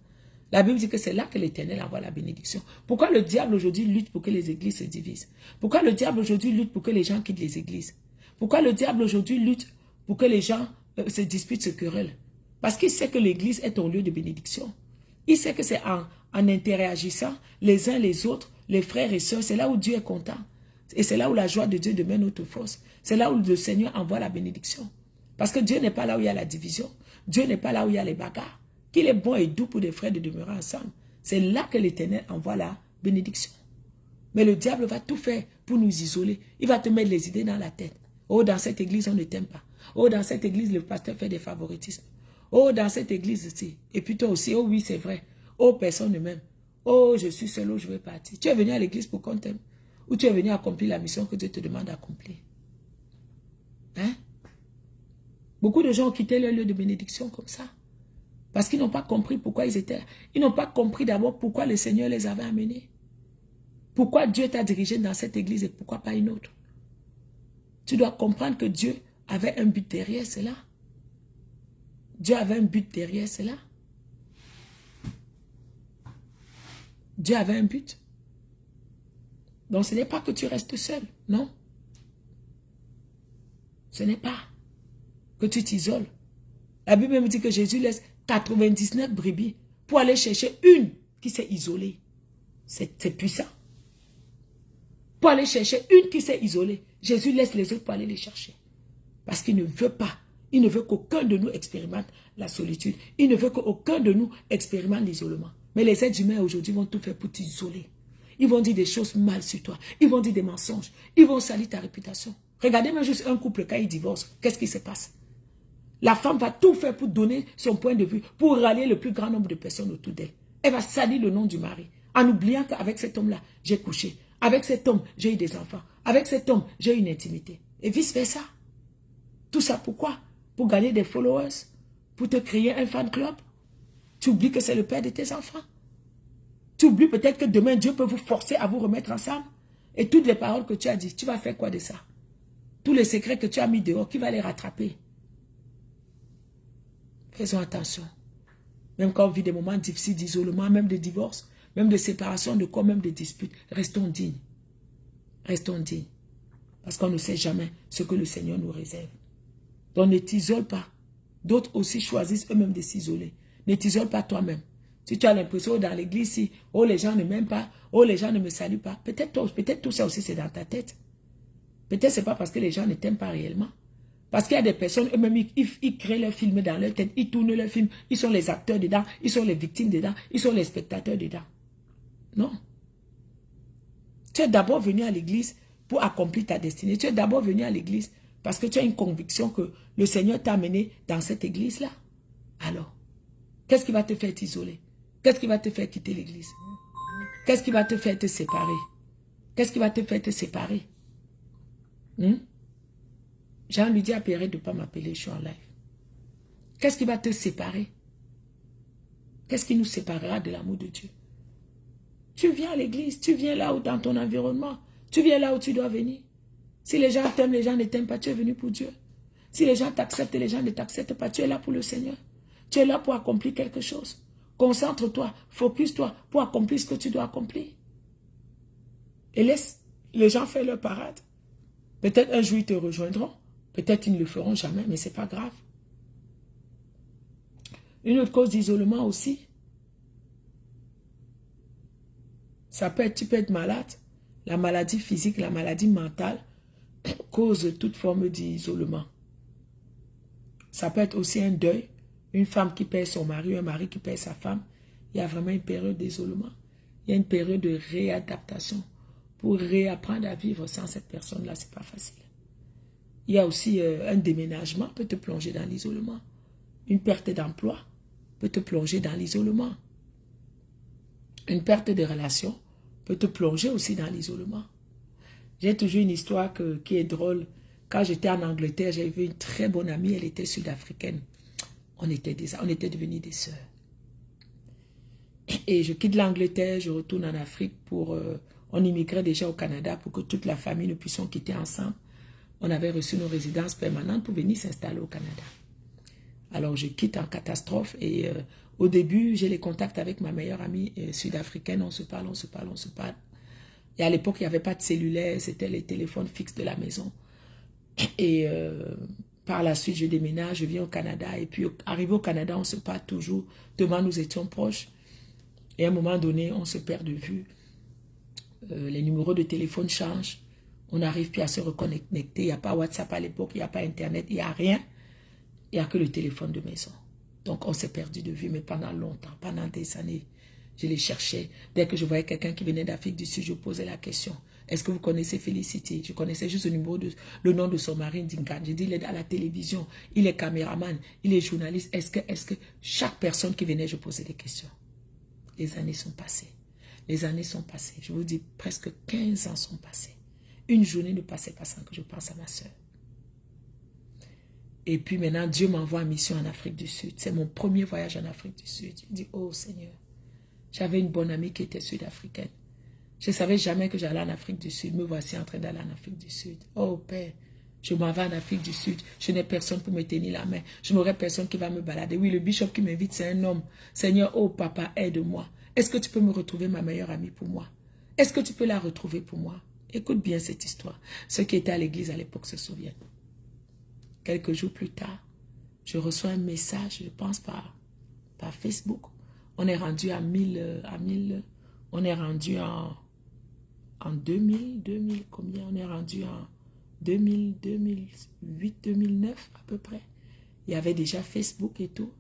La Bible dit que c'est là que l'Éternel envoie la bénédiction. Pourquoi le diable aujourd'hui lutte pour que les églises se divisent? Pourquoi le diable aujourd'hui lutte pour que les gens quittent les églises? Pourquoi le diable aujourd'hui lutte pour que les gens se disputent, se querellent? Parce qu'il sait que l'église est ton lieu de bénédiction. Il sait que c'est en interagissant les uns les autres, les frères et sœurs, c'est là où Dieu est content. Et c'est là où la joie de Dieu devient notre force. C'est là où le Seigneur envoie la bénédiction. Parce que Dieu n'est pas là où il y a la division. Dieu n'est pas là où il y a les bagarres. Qu'il est bon et doux pour des frères de demeurer ensemble. C'est là que l'Éternel envoie la bénédiction. Mais le diable va tout faire pour nous isoler. Il va te mettre les idées dans la tête. Oh, dans cette église, on ne t'aime pas. Oh, dans cette église, le pasteur fait des favoritismes. Oh, dans cette église aussi. Et puis toi aussi, oh oui, c'est vrai. Oh, personne ne m'aime. Oh, je suis seul, oh, je vais partir. Tu es venu à l'église pour qu'on t'aime. Ou tu es venu accomplir la mission que Dieu te demande d'accomplir. Hein? Beaucoup de gens ont quitté leur lieu de bénédiction comme ça. Parce qu'ils n'ont pas compris pourquoi ils étaient là. Ils n'ont pas compris d'abord pourquoi le Seigneur les avait amenés. Pourquoi Dieu t'a dirigé dans cette église et pourquoi pas une autre. Tu dois comprendre que Dieu avait un but derrière cela. Dieu avait un but derrière cela. Dieu avait un but. Donc ce n'est pas que tu restes seul, non. Ce n'est pas que tu t'isoles. La Bible me dit que Jésus laisse 99 brebis pour aller chercher une qui s'est isolée. C'est puissant. Pour aller chercher une qui s'est isolée, Jésus laisse les autres pour aller les chercher. Parce qu'il ne veut pas. Il ne veut qu'aucun de nous expérimente la solitude. Il ne veut qu'aucun de nous expérimente l'isolement. Mais les êtres humains aujourd'hui vont tout faire pour t'isoler. Ils vont dire des choses mal sur toi. Ils vont dire des mensonges. Ils vont salir ta réputation. Regardez même juste un couple quand il divorce. Qu'est-ce qui se passe? La femme va tout faire pour donner son point de vue, pour rallier le plus grand nombre de personnes autour d'elle. Elle va salir le nom du mari, en oubliant qu'avec cet homme-là, j'ai couché. Avec cet homme, j'ai eu des enfants. Avec cet homme, j'ai eu une intimité. Et vice-versa. Tout ça pourquoi? Pour gagner des followers, pour te créer un fan club. Tu oublies que c'est le père de tes enfants. Tu oublies peut-être que demain, Dieu peut vous forcer à vous remettre ensemble. Et toutes les paroles que tu as dites, tu vas faire quoi de ça? Tous les secrets que tu as mis dehors, qui va les rattraper? Faisons attention. Même quand on vit des moments difficiles d'isolement, même de divorce, même de séparation de corps, même de disputes, restons dignes. Restons dignes. Parce qu'on ne sait jamais ce que le Seigneur nous réserve. Donc ne t'isole pas. D'autres aussi choisissent eux-mêmes de s'isoler. Ne t'isole pas toi-même. Si tu as l'impression dans l'église, si oh les gens ne m'aiment pas, oh les gens ne me saluent pas, peut-être tout ça aussi c'est dans ta tête. Peut-être c'est pas parce que les gens ne t'aiment pas réellement. Parce qu'il y a des personnes, eux-mêmes, ils créent leurs films dans leur tête, ils tournent leurs films, ils sont les acteurs dedans, ils sont les victimes dedans, ils sont les spectateurs dedans. Non. Tu es d'abord venu à l'église pour accomplir ta destinée. Tu es d'abord venu à l'église parce que tu as une conviction que le Seigneur t'a amené dans cette église-là. Alors, qu'est-ce qui va te faire t'isoler? Qu'est-ce qui va te faire quitter l'église? Qu'est-ce qui va te faire te séparer? Qu'est-ce qui va te faire te séparer? Jean lui dit à Pierre de ne pas m'appeler, je suis en live. Qu'est-ce qui va te séparer? Qu'est-ce qui nous séparera de l'amour de Dieu? Tu viens à l'église, tu viens là où dans ton environnement, tu viens là où tu dois venir. Si les gens t'aiment, les gens ne t'aiment pas, tu es venu pour Dieu. Si les gens t'acceptent, les gens ne t'acceptent pas, tu es là pour le Seigneur. Tu es là pour accomplir quelque chose. Concentre-toi, focus-toi pour accomplir ce que tu dois accomplir. Et laisse les gens faire leur parade. Peut-être un jour ils te rejoindront. Peut-être ils ne le feront jamais, mais ce n'est pas grave. Une autre cause d'isolement aussi, ça peut être, tu peux être malade. La maladie physique, la maladie mentale cause toute forme d'isolement. Ça peut être aussi un deuil. Une femme qui perd son mari, un mari qui perd sa femme. Il y a vraiment une période d'isolement. Il y a une période de réadaptation pour réapprendre à vivre sans cette personne-là. Ce n'est pas facile. Il y a aussi un déménagement peut te plonger dans l'isolement. Une perte d'emploi peut te plonger dans l'isolement. Une perte de relation peut te plonger aussi dans l'isolement. J'ai toujours une histoire qui est drôle. Quand j'étais en Angleterre, j'ai vu une très bonne amie, elle était sud-africaine. On était devenus des sœurs. Et je quitte l'Angleterre, je retourne en Afrique pour... on immigrait déjà au Canada pour que toute la famille, nous puissions quitter ensemble. On avait reçu nos résidences permanentes pour venir s'installer au Canada. Alors, je quitte en catastrophe et au début, j'ai les contacts avec ma meilleure amie sud-africaine. On se parle. Et à l'époque, il n'y avait pas de cellulaire, c'était les téléphones fixes de la maison. Et par la suite, je déménage, je viens au Canada. Et puis, arrivé au Canada, on se parle toujours. Demain, nous étions proches. Et à un moment donné, on se perd de vue. Les numéros de téléphone changent. On n'arrive plus à se reconnecter. Il n'y a pas WhatsApp à l'époque, il n'y a pas Internet, il n'y a rien. Il n'y a que le téléphone de maison. Donc, on s'est perdu de vue, mais pendant longtemps, pendant des années, je les cherchais. Dès que je voyais quelqu'un qui venait d'Afrique du Sud, je posais la question. Est-ce que vous connaissez Félicité? Je connaissais juste le nom de son mari, Dinkan. J'ai dit, il est à la télévision, il est caméraman, il est journaliste. Est-ce que chaque personne qui venait, je posais des questions? Les années sont passées. Les années sont passées. Je vous dis, presque 15 ans sont passés. Une journée ne passait pas sans que je pense à ma soeur. Et puis maintenant, Dieu m'envoie en mission en Afrique du Sud. C'est mon premier voyage en Afrique du Sud. Je dis, oh Seigneur, j'avais une bonne amie qui était sud-africaine. Je ne savais jamais que j'allais en Afrique du Sud. Me voici en train d'aller en Afrique du Sud. Oh Père, je m'en vais en Afrique du Sud. Je n'ai personne pour me tenir la main. Je n'aurai personne qui va me balader. Oui, le bishop qui m'invite, c'est un homme. Seigneur, oh Papa, aide-moi. Est-ce que tu peux me retrouver ma meilleure amie pour moi? Est-ce que tu peux la retrouver pour moi? Écoute bien cette histoire. Ceux qui étaient à l'église à l'époque se souviennent. Quelques jours plus tard, je reçois un message, je pense par Facebook. On est rendu à 1000, on est rendu en 2000, combien? On est rendu en 2000, 2008, 2009 à peu près. Il y avait déjà Facebook et tout.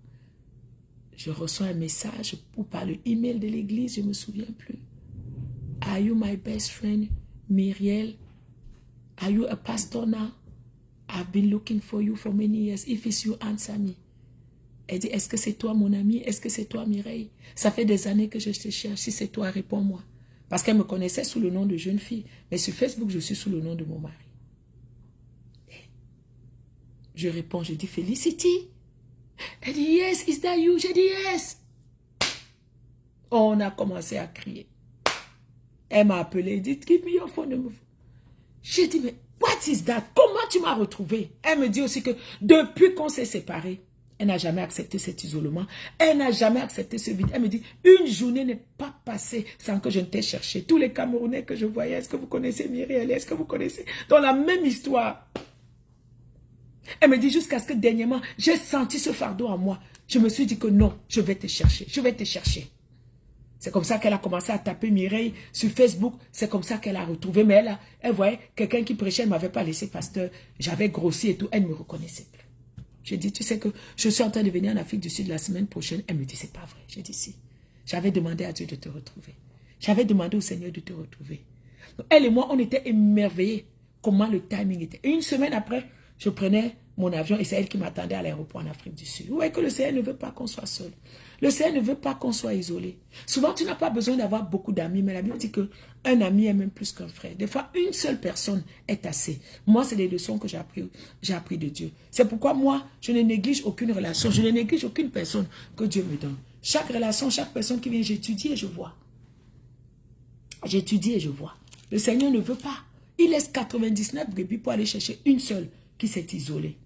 Je reçois un message ou par le email de l'église, je ne me souviens plus. Are you my best friend, Myriel? Are you a pastor now? I've been looking for you for many years. If it's you, answer me. Elle dit, est-ce que c'est toi mon ami? Est-ce que c'est toi Mireille? Ça fait des années que je te cherche. Si c'est toi, réponds-moi. Parce qu'elle me connaissait sous le nom de jeune fille. Mais sur Facebook, je suis sous le nom de mon mari. Je réponds, je dis, Felicity. Elle dit, yes, is that you? J'ai dit, yes. On a commencé à crier. Elle m'a appelé, elle dit, give me your phone. J'ai dit, mais what is that? Comment tu m'as retrouvé? Elle me dit aussi que depuis qu'on s'est séparés, elle n'a jamais accepté cet isolement. Elle n'a jamais accepté ce vide. Elle me dit, une journée n'est pas passée sans que je ne t'ai cherché. Tous les Camerounais que je voyais, est-ce que vous connaissez Myriel? Est-ce que vous connaissez? Dans la même histoire. Elle me dit, jusqu'à ce que dernièrement, j'ai senti ce fardeau en moi. Je me suis dit que non, je vais te chercher. Je vais te chercher. C'est comme ça qu'elle a commencé à taper Mireille sur Facebook. C'est comme ça qu'elle a retrouvé. Mais elle voyait quelqu'un qui prêchait. Elle ne m'avait pas laissé pasteur. J'avais grossi et tout. Elle ne me reconnaissait plus. J'ai dit, tu sais que je suis en train de venir en Afrique du Sud la semaine prochaine. Elle me dit, c'est pas vrai. J'ai dit, si. J'avais demandé à Dieu de te retrouver. J'avais demandé au Seigneur de te retrouver. Donc, elle et moi, on était émerveillés comment le timing était. Et une semaine après, je prenais mon avion et c'est elle qui m'attendait à l'aéroport en Afrique du Sud. Vous voyez que le Seigneur ne veut pas qu'on soit seul. Le Seigneur ne veut pas qu'on soit isolé. Souvent, tu n'as pas besoin d'avoir beaucoup d'amis, mais la Bible dit qu'un ami est même plus qu'un frère. Des fois, une seule personne est assez. Moi, c'est des leçons que j'ai appris de Dieu. C'est pourquoi moi, je ne néglige aucune relation. Je ne néglige aucune personne que Dieu me donne. Chaque relation, chaque personne qui vient, j'étudie et je vois. J'étudie et je vois. Le Seigneur ne veut pas. Il laisse 99 brebis pour aller chercher une seule qui s'est isolée.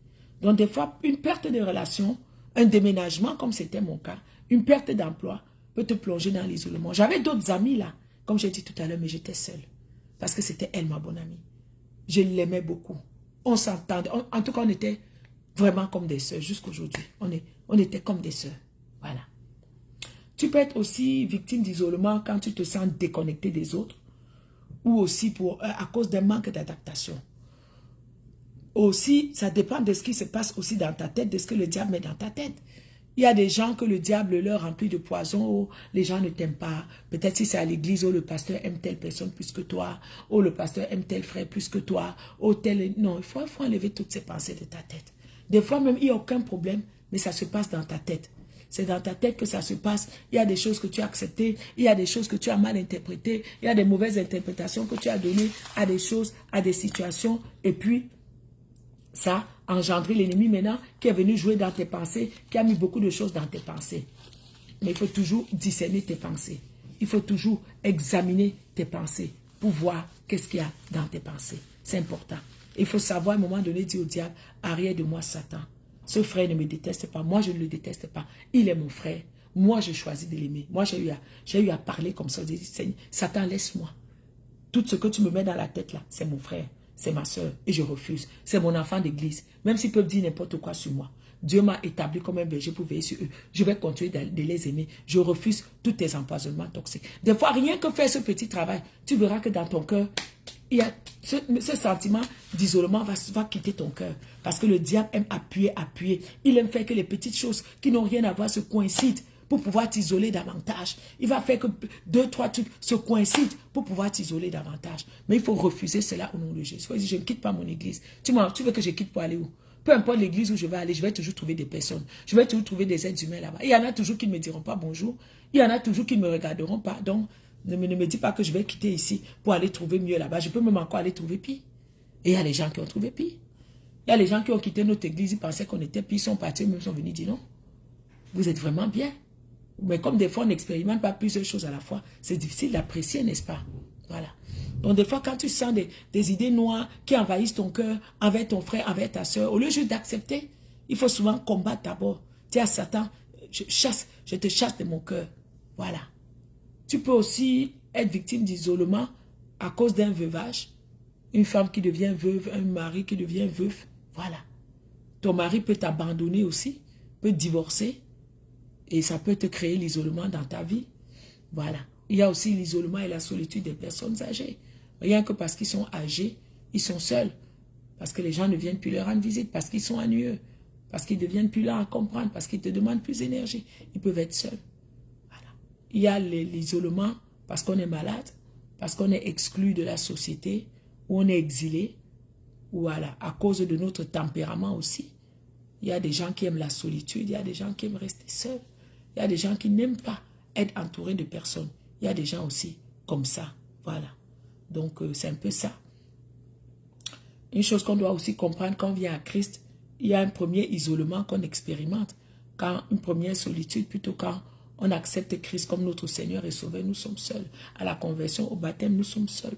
Donc, des fois, une perte de relation, un déménagement, comme c'était mon cas, une perte d'emploi peut te plonger dans l'isolement. J'avais d'autres amis là, comme j'ai dit tout à l'heure, mais j'étais seule. Parce que c'était elle, ma bonne amie. Je l'aimais beaucoup. On s'entendait. En tout cas, on était vraiment comme des sœurs jusqu'aujourd'hui. On était comme des sœurs. Voilà. Tu peux être aussi victime d'isolement quand tu te sens déconnecté des autres ou aussi à cause d'un manque d'adaptation. Aussi, ça dépend de ce qui se passe aussi dans ta tête, de ce que le diable met dans ta tête. Il y a des gens que le diable leur remplit de poison, ou les gens ne t'aiment pas. Peut-être si c'est à l'église, ou le pasteur aime telle personne plus que toi, ou le pasteur aime tel frère plus que toi, ou tel... Non, il faut enlever toutes ces pensées de ta tête. Des fois même, il n'y a aucun problème, mais ça se passe dans ta tête. C'est dans ta tête que ça se passe. Il y a des choses que tu as acceptées, il y a des choses que tu as mal interprétées, il y a des mauvaises interprétations que tu as données à des choses, à des situations, et puis... ça a engendré l'ennemi maintenant qui est venu jouer dans tes pensées, qui a mis beaucoup de choses dans tes pensées. Mais il faut toujours discerner tes pensées. Il faut toujours examiner tes pensées pour voir qu'est-ce qu'il y a dans tes pensées. C'est important. Il faut savoir à un moment donné dire au diable, arrière de moi Satan. Ce frère ne me déteste pas. Moi, je ne le déteste pas. Il est mon frère. Moi, je choisis de l'aimer. Moi, j'ai eu à parler comme ça. J'ai dit, Satan, laisse-moi. Tout ce que tu me mets dans la tête là, c'est mon frère. C'est ma soeur et je refuse. C'est mon enfant d'église. Même s'ils peuvent dire n'importe quoi sur moi. Dieu m'a établi comme un berger pour veiller sur eux. Je vais continuer de les aimer. Je refuse tous tes empoisonnements toxiques. Des fois, rien que faire ce petit travail, tu verras que dans ton cœur, il y a ce sentiment d'isolement va quitter ton cœur. Parce que le diable aime appuyer. Il aime faire que les petites choses qui n'ont rien à voir se coïncident pour pouvoir t'isoler davantage. Il va faire que 2, 3 trucs se coïncident pour pouvoir t'isoler davantage. Mais il faut refuser cela au nom de Jésus. Il faut dire, je ne quitte pas mon église. Tu veux que je quitte pour aller où? Peu importe l'église où je vais aller, je vais toujours trouver des personnes. Je vais toujours trouver des êtres humains là-bas. Il y en a toujours qui ne me diront pas bonjour. Il y en a toujours qui ne me regarderont pas. Donc, ne me dis pas que je vais quitter ici pour aller trouver mieux là-bas. Je peux même encore aller trouver pire. Et il y a les gens qui ont trouvé pire. Il y a les gens qui ont quitté notre église, ils pensaient qu'on était pire, ils sont partis, ils sont venus dire non. Vous êtes vraiment bien. Mais comme des fois, on n'expérimente pas plusieurs choses à la fois, c'est difficile d'apprécier, n'est-ce pas? Voilà. Donc, des fois, quand tu sens des idées noires qui envahissent ton cœur, envers ton frère, envers ta soeur, au lieu juste d'accepter, il faut souvent combattre d'abord. Tiens, Satan, je te chasse de mon cœur. Voilà. Tu peux aussi être victime d'isolement à cause d'un veuvage. Une femme qui devient veuve, un mari qui devient veuf. Voilà. Ton mari peut t'abandonner aussi, peut divorcer. Et ça peut te créer l'isolement dans ta vie. Voilà. Il y a aussi l'isolement et la solitude des personnes âgées. Rien que parce qu'ils sont âgés, ils sont seuls. Parce que les gens ne viennent plus leur rendre visite, parce qu'ils sont ennuyeux, parce qu'ils ne deviennent plus là à comprendre, parce qu'ils te demandent plus d'énergie. Ils peuvent être seuls. Voilà. Il y a l'isolement parce qu'on est malade, parce qu'on est exclu de la société, ou on est exilé, ou voilà, à cause de notre tempérament aussi. Il y a des gens qui aiment la solitude, il y a des gens qui aiment rester seuls, il y a des gens qui n'aiment pas être entourés de personnes. Il y a des gens aussi comme ça. Voilà. Donc, c'est un peu ça. Une chose qu'on doit aussi comprendre quand on vient à Christ, il y a un premier isolement qu'on expérimente. Quand une première solitude, plutôt quand on accepte Christ comme notre Seigneur et Sauveur, nous sommes seuls. À la conversion, au baptême, nous sommes seuls.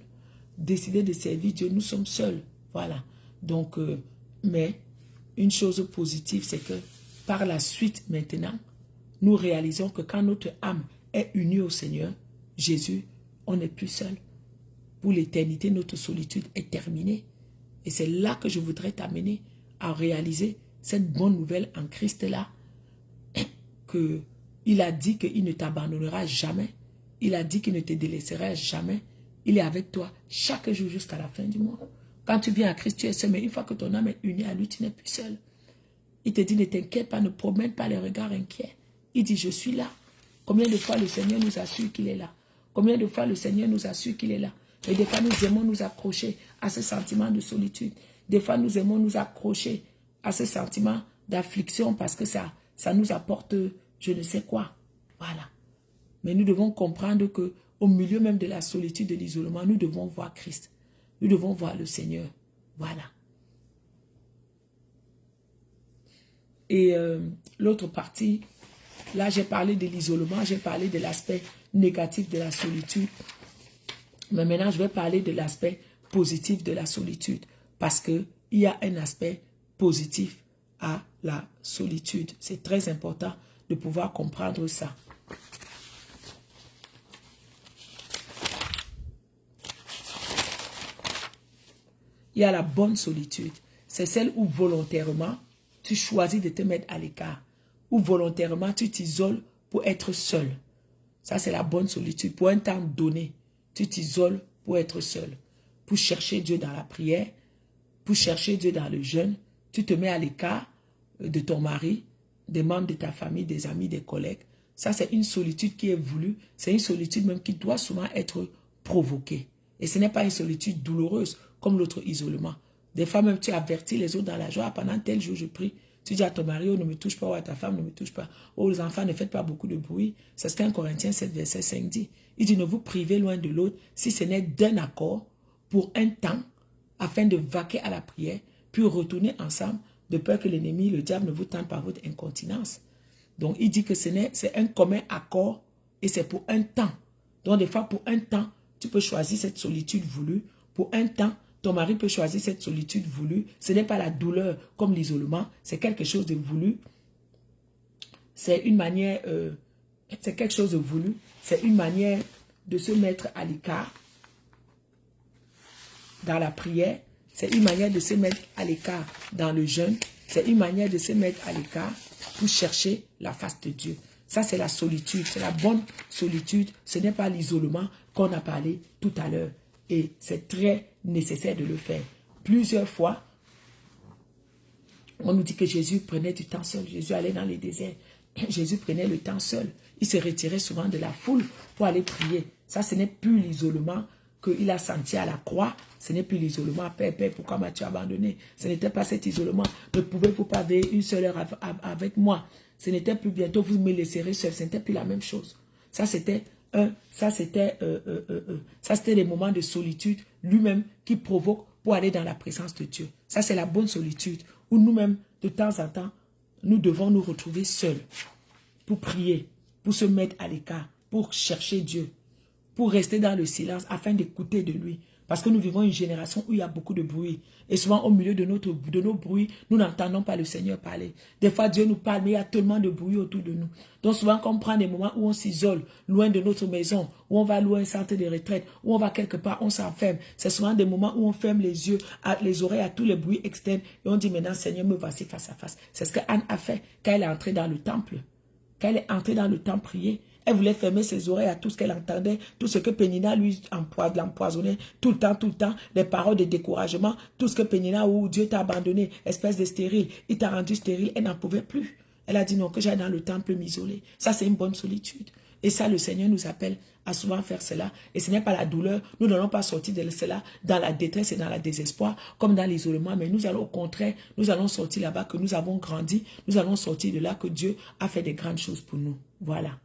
Décider de servir Dieu, nous sommes seuls. Voilà. Donc, mais une chose positive, c'est que par la suite maintenant, nous réalisons que quand notre âme est unie au Seigneur, Jésus, on n'est plus seul. Pour l'éternité, notre solitude est terminée. Et c'est là que je voudrais t'amener à réaliser cette bonne nouvelle en Christ-là, qu'il a dit qu'il ne t'abandonnera jamais. Il a dit qu'il ne te délaissera jamais. Il est avec toi chaque jour jusqu'à la fin du mois. Quand tu viens à Christ, tu es seul, mais une fois que ton âme est unie à lui, tu n'es plus seul. Il te dit, ne t'inquiète pas, ne promène pas les regards inquiets. Il dit, je suis là. Combien de fois le Seigneur nous assure qu'il est là? Combien de fois le Seigneur nous assure qu'il est là? Et des fois, nous aimons nous accrocher à ce sentiment de solitude. Des fois, nous aimons nous accrocher à ce sentiment d'affliction parce que ça nous apporte je ne sais quoi. Voilà. Mais nous devons comprendre qu'au milieu même de la solitude, de l'isolement, nous devons voir Christ. Nous devons voir le Seigneur. Voilà. Et l'autre partie, là j'ai parlé de l'isolement, j'ai parlé de l'aspect négatif de la solitude. Mais maintenant je vais parler de l'aspect positif de la solitude. Parce qu'il y a un aspect positif à la solitude. C'est très important de pouvoir comprendre ça. Il y a la bonne solitude. C'est celle où volontairement, tu choisis de te mettre à l'écart. Où volontairement, tu t'isoles pour être seul. Ça, c'est la bonne solitude. Pour un temps donné, tu t'isoles pour être seul. Pour chercher Dieu dans la prière, pour chercher Dieu dans le jeûne, tu te mets à l'écart de ton mari, des membres de ta famille, des amis, des collègues. Ça, c'est une solitude qui est voulue. C'est une solitude même qui doit souvent être provoquée. Et ce n'est pas une solitude douloureuse comme l'autre isolement. Des fois même, tu avertis les autres dans la joie. Pendant tel jour, je prie. Tu dis à ton mari, oh, ne me touche pas, ou à ta femme, ne me touche pas. Oh, les enfants, ne faites pas beaucoup de bruit. C'est ce qu'un Corinthiens 7, verset 5 dit. Il dit, ne vous privez loin de l'autre si ce n'est d'un accord pour un temps, afin de vaquer à la prière, puis retourner ensemble, de peur que l'ennemi, le diable, ne vous tente par votre incontinence. Donc, il dit que c'est un commun accord et c'est pour un temps. Donc, des fois, pour un temps, tu peux choisir cette solitude voulue. Pour un temps, ton mari peut choisir cette solitude voulue. Ce n'est pas la douleur comme l'isolement, c'est quelque chose de voulu. C'est une manière, c'est quelque chose de voulu. C'est une manière de se mettre à l'écart dans la prière. C'est une manière de se mettre à l'écart dans le jeûne. C'est une manière de se mettre à l'écart pour chercher la face de Dieu. Ça, c'est la solitude. C'est la bonne solitude. Ce n'est pas l'isolement qu'on a parlé tout à l'heure. Et c'est très nécessaire de le faire. Plusieurs fois, on nous dit que Jésus prenait du temps seul. Jésus allait dans les déserts. Jésus prenait le temps seul. Il se retirait souvent de la foule pour aller prier. Ça, ce n'est plus l'isolement qu'il a senti à la croix. Ce n'est plus l'isolement. Père, Père, pourquoi m'as-tu abandonné? Ce n'était pas cet isolement. Ne pouvez-vous pas veiller une seule heure avec moi? Ce n'était plus bientôt, vous me laisserez seul. Ce n'était plus la même chose. Ça, c'était des moments de solitude lui-même qui provoque pour aller dans la présence de Dieu. Ça, c'est la bonne solitude où nous-mêmes, de temps en temps, nous devons nous retrouver seuls pour prier, pour se mettre à l'écart, pour chercher Dieu, pour rester dans le silence afin d'écouter de lui. Parce que nous vivons une génération où il y a beaucoup de bruit. Et souvent, au milieu de nos bruits, nous n'entendons pas le Seigneur parler. Des fois, Dieu nous parle, mais il y a tellement de bruit autour de nous. Donc souvent, quand on prend des moments où on s'isole, loin de notre maison, où on va louer un centre de retraite, où on va quelque part, on s'enferme. C'est souvent des moments où on ferme les yeux, les oreilles à tous les bruits externes. Et on dit maintenant, Seigneur, me voici face à face. C'est ce que Anne a fait quand elle est entrée dans le temple. Quand elle est entrée dans le temple prier. Elle voulait fermer ses oreilles à tout ce qu'elle entendait, tout ce que Pénina lui l'empoisonnait, tout le temps, les paroles de découragement, tout ce que Pénina, où Dieu t'a abandonné, espèce de stérile, il t'a rendu stérile, elle n'en pouvait plus. Elle a dit non, que j'aille dans le temple m'isoler. Ça, c'est une bonne solitude. Et ça, le Seigneur nous appelle à souvent faire cela. Et ce n'est pas la douleur. Nous n'allons pas sortir de cela dans la détresse et dans le désespoir, comme dans l'isolement. Mais nous allons au contraire, nous allons sortir là-bas, que nous avons grandi. Nous allons sortir de là, que Dieu a fait des grandes choses pour nous. Voilà.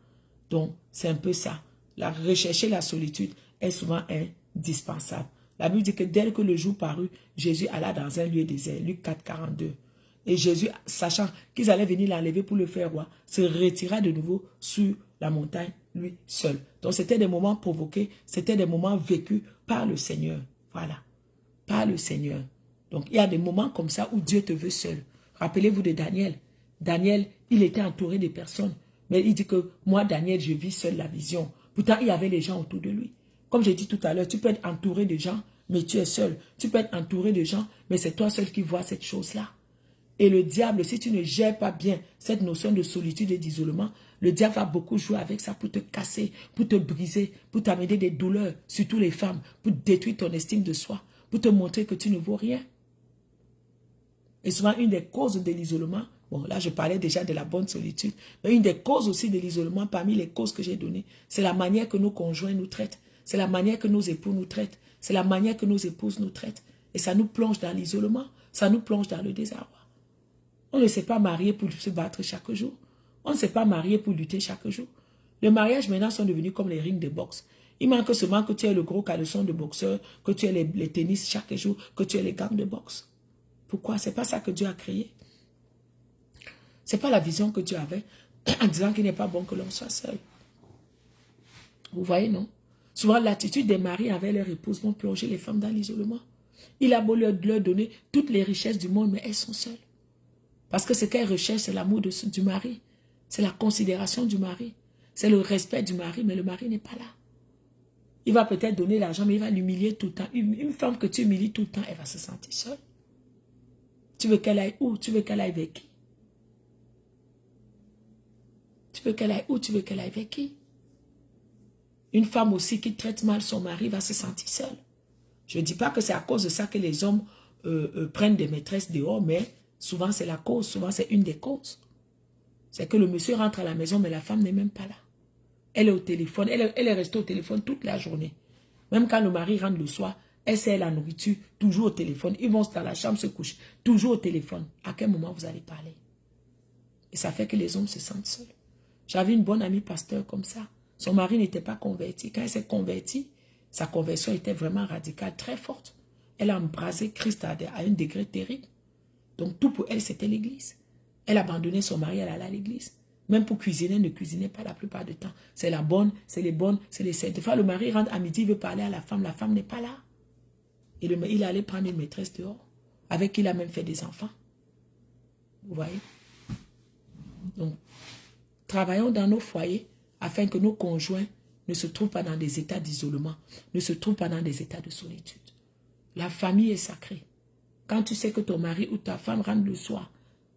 Donc, c'est un peu ça. Rechercher la solitude est souvent indispensable. La Bible dit que dès que le jour parut, Jésus alla dans un lieu désert. Luc 4, 42. Et Jésus, sachant qu'ils allaient venir l'enlever pour le faire roi, se retira de nouveau sur la montagne, lui seul. Donc, c'était des moments provoqués, c'était des moments vécus par le Seigneur. Voilà. Par le Seigneur. Donc, il y a des moments comme ça où Dieu te veut seul. Rappelez-vous de Daniel. Daniel, il était entouré de personnes. Mais il dit que moi, Daniel, je vis seul la vision. Pourtant, il y avait les gens autour de lui. Comme j'ai dit tout à l'heure, tu peux être entouré de gens, mais tu es seul. Tu peux être entouré de gens, mais c'est toi seul qui vois cette chose-là. Et le diable, si tu ne gères pas bien cette notion de solitude et d'isolement, le diable va beaucoup jouer avec ça pour te casser, pour te briser, pour t'amener des douleurs, surtout les femmes, pour détruire ton estime de soi, pour te montrer que tu ne vaux rien. Et souvent, une des causes de l'isolement, bon, là, je parlais déjà de la bonne solitude, mais une des causes aussi de l'isolement, parmi les causes que j'ai données, c'est la manière que nos conjoints nous traitent, c'est la manière que nos époux nous traitent, c'est la manière que nos épouses nous traitent. Et ça nous plonge dans l'isolement, ça nous plonge dans le désarroi. On ne s'est pas marié pour se battre chaque jour. On ne s'est pas marié pour lutter chaque jour. Les mariages maintenant sont devenus comme les rings de boxe. Il manque seulement que tu aies le gros caleçon de boxeur, que tu aies les tennis chaque jour, que tu aies les gants de boxe. Pourquoi? Ce n'est pas ça que Dieu a créé. Ce n'est pas la vision que Dieu avait en disant qu'il n'est pas bon que l'homme soit seul. Vous voyez, non? Souvent, l'attitude des maris avec leurs épouses vont plonger les femmes dans l'isolement. Il a beau leur donner toutes les richesses du monde, mais elles sont seules. Parce que ce qu'elles recherchent, c'est l'amour du mari. C'est la considération du mari. C'est le respect du mari, mais le mari n'est pas là. Il va peut-être donner l'argent, mais il va l'humilier tout le temps. Une femme que tu humilies tout le temps, elle va se sentir seule. Tu veux qu'elle aille où? Tu veux qu'elle aille avec qui? Tu veux qu'elle aille où? Tu veux qu'elle aille avec qui? Une femme aussi qui traite mal son mari va se sentir seule. Je ne dis pas que c'est à cause de ça que les hommes prennent des maîtresses dehors, mais souvent c'est la cause, souvent c'est une des causes. C'est que le monsieur rentre à la maison, mais la femme n'est même pas là. Elle est au téléphone, elle est restée au téléphone toute la journée. Même quand le mari rentre le soir, elle sert la nourriture, toujours au téléphone. Ils vont dans la chambre se coucher, toujours au téléphone. À quel moment vous allez parler? Et ça fait que les hommes se sentent seuls. J'avais une bonne amie pasteur comme ça. Son mari n'était pas converti. Quand elle s'est convertie, sa conversion était vraiment radicale, très forte. Elle a embrasé Christ à un degré terrible. Donc tout pour elle, c'était l'église. Elle abandonnait son mari, elle allait à l'église. Même pour cuisiner, elle ne cuisinait pas la plupart du temps. C'est la bonne, c'est les bonnes, c'est les saintes. Des fois, le mari rentre à midi, il veut parler à la femme n'est pas là. Et il allait prendre une maîtresse dehors, avec qui il a même fait des enfants. Vous voyez? Donc, travaillons dans nos foyers afin que nos conjoints ne se trouvent pas dans des états d'isolement, ne se trouvent pas dans des états de solitude. La famille est sacrée. Quand tu sais que ton mari ou ta femme rentre le soir,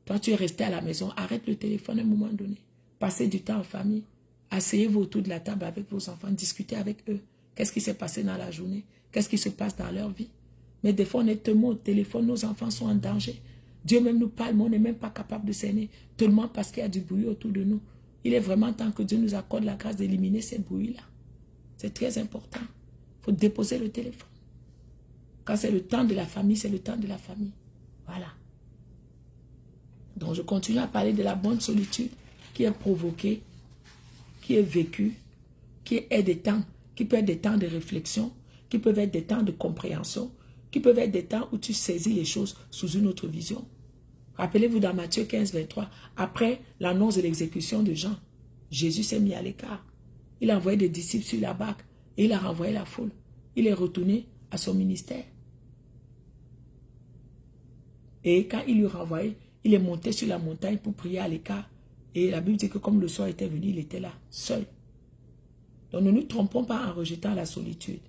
toi tu es resté à la maison, arrête le téléphone à un moment donné. Passez du temps en famille. Asseyez-vous autour de la table avec vos enfants, discutez avec eux. Qu'est-ce qui s'est passé dans la journée? Qu'est-ce qui se passe dans leur vie? Mais des fois, on est tellement au téléphone, nos enfants sont en danger. Dieu même nous parle, mais on n'est même pas capable de cerner, tellement parce qu'il y a du bruit autour de nous. Il est vraiment temps que Dieu nous accorde la grâce d'éliminer ces bruits-là. C'est très important. Il faut déposer le téléphone. Quand c'est le temps de la famille, c'est le temps de la famille. Voilà. Donc je continue à parler de la bonne solitude qui est provoquée, qui est vécue, qui est des temps, qui peut être des temps de réflexion, qui peuvent être des temps de compréhension, qui peuvent être des temps où tu saisis les choses sous une autre vision. Rappelez-vous dans Matthieu 15, 23, après l'annonce de l'exécution de Jean, Jésus s'est mis à l'écart. Il a envoyé des disciples sur la barque et il a renvoyé la foule. Il est retourné à son ministère. Et quand il lui renvoyait, il est monté sur la montagne pour prier à l'écart. Et la Bible dit que comme le soir était venu, il était là, seul. Donc ne nous trompons pas en rejetant la solitude.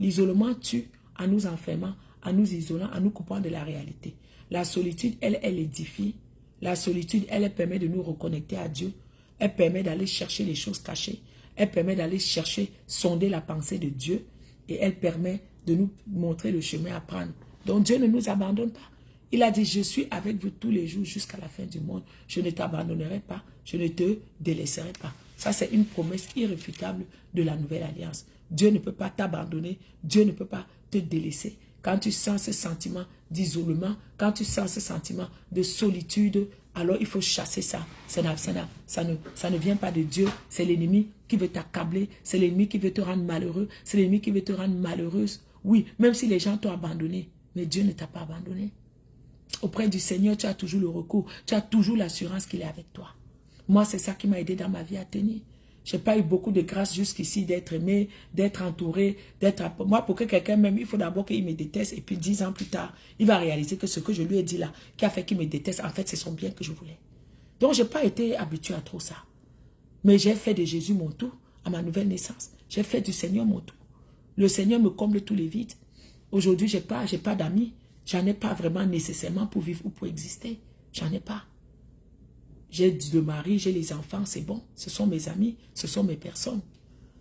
L'isolement tue en nous enfermant, en nous isolant, en nous coupant de la réalité. La solitude, elle édifie. La solitude, elle permet de nous reconnecter à Dieu. Elle permet d'aller chercher les choses cachées. Elle permet d'aller chercher, sonder la pensée de Dieu. Et elle permet de nous montrer le chemin à prendre. Donc Dieu ne nous abandonne pas. Il a dit, je suis avec vous tous les jours jusqu'à la fin du monde. Je ne t'abandonnerai pas. Je ne te délaisserai pas. Ça, c'est une promesse irréfutable de la nouvelle alliance. Dieu ne peut pas t'abandonner. Dieu ne peut pas te délaisser. Quand tu sens ce sentiment d'isolement, quand tu sens ce sentiment de solitude, alors il faut chasser ça. Ça ne vient pas de Dieu. C'est l'ennemi qui veut t'accabler. C'est l'ennemi qui veut te rendre malheureux. C'est l'ennemi qui veut te rendre malheureuse. Oui, même si les gens t'ont abandonné, mais Dieu ne t'a pas abandonné. Auprès du Seigneur, tu as toujours le recours. Tu as toujours l'assurance qu'il est avec toi. Moi, c'est ça qui m'a aidé dans ma vie à tenir. Je n'ai pas eu beaucoup de grâce jusqu'ici d'être aimé, d'être entouré, d'être... Moi, pour que quelqu'un m'aime, il faut d'abord qu'il me déteste. Et puis 10 ans plus tard, il va réaliser que ce que je lui ai dit là, qui a fait qu'il me déteste, en fait, c'est son bien que je voulais. Donc, je n'ai pas été habitué à trop ça. Mais j'ai fait de Jésus mon tout à ma nouvelle naissance. J'ai fait du Seigneur mon tout. Le Seigneur me comble tous les vides. Aujourd'hui, je n'ai pas d'amis. J'en ai pas vraiment nécessairement pour vivre ou pour exister. J'en ai pas. J'ai le mari, j'ai les enfants, c'est bon. Ce sont mes amis, ce sont mes personnes.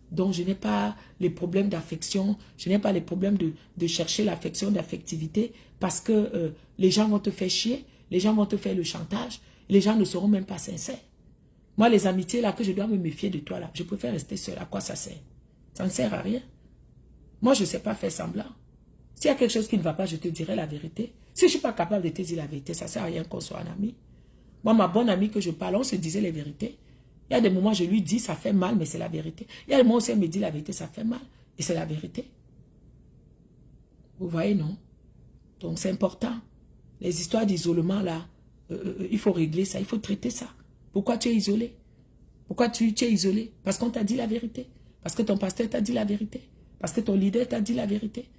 Donc, je n'ai pas les problèmes d'affection. Je n'ai pas les problèmes de chercher l'affection, d'affectivité. Parce que les gens vont te faire chier. Les gens vont te faire le chantage. Les gens ne seront même pas sincères. Moi, les amitiés là que je dois me méfier de toi là, je préfère rester seul. À quoi ça sert? Ça ne sert à rien. Moi, je ne sais pas faire semblant. S'il y a quelque chose qui ne va pas, je te dirai la vérité. Si je ne suis pas capable de te dire la vérité, ça ne sert à rien qu'on soit un ami. Moi, ma bonne amie que je parle, on se disait les vérités. Il y a des moments, je lui dis, ça fait mal, mais c'est la vérité. Il y a des moments où elle me dit la vérité, ça fait mal, et c'est la vérité. Vous voyez, non? Donc, c'est important. Les histoires d'isolement, là, il faut régler ça, il faut traiter ça. Pourquoi tu es isolé? Pourquoi tu es isolé? Parce qu'on t'a dit la vérité. Parce que ton pasteur t'a dit la vérité. Parce que ton leader t'a dit la vérité.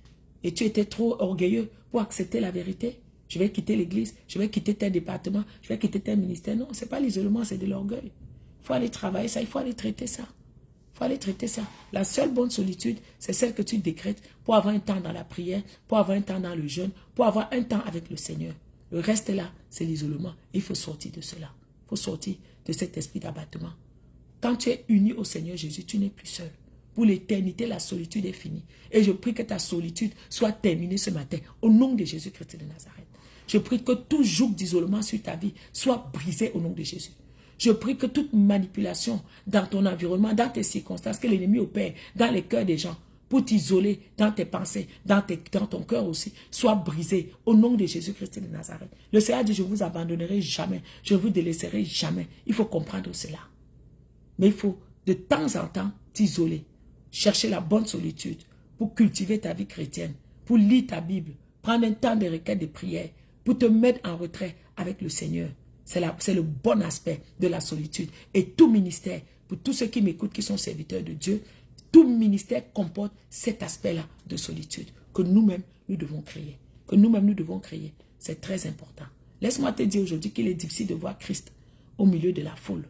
Et tu étais trop orgueilleux pour accepter la vérité. Je vais quitter l'église, je vais quitter tel département, je vais quitter tel ministère. Non, ce n'est pas l'isolement, c'est de l'orgueil. Il faut aller travailler ça, il faut aller traiter ça. Il faut aller traiter ça. La seule bonne solitude, c'est celle que tu décrètes pour avoir un temps dans la prière, pour avoir un temps dans le jeûne, pour avoir un temps avec le Seigneur. Le reste là, c'est l'isolement. Il faut sortir de cela. Il faut sortir de cet esprit d'abattement. Quand tu es uni au Seigneur Jésus, tu n'es plus seul. Pour l'éternité, la solitude est finie. Et je prie que ta solitude soit terminée ce matin. Au nom de Jésus-Christ de Nazareth. Je prie que tout joug d'isolement sur ta vie soit brisé au nom de Jésus. Je prie que toute manipulation dans ton environnement, dans tes circonstances, que l'ennemi opère dans les cœurs des gens, pour t'isoler dans tes pensées, dans ton cœur aussi, soit brisée au nom de Jésus-Christ de Nazareth. Le Seigneur dit, je ne vous abandonnerai jamais, je ne vous délaisserai jamais. Il faut comprendre cela. Mais il faut de temps en temps t'isoler. Chercher la bonne solitude pour cultiver ta vie chrétienne, pour lire ta Bible, prendre un temps de requête de prière, pour te mettre en retrait avec le Seigneur. C'est le bon aspect de la solitude. Et tout ministère, pour tous ceux qui m'écoutent, qui sont serviteurs de Dieu, tout ministère comporte cet aspect-là de solitude que nous-mêmes, nous devons créer. Que nous-mêmes, nous devons créer. C'est très important. Laisse-moi te dire aujourd'hui qu'il est difficile de voir Christ au milieu de la foule.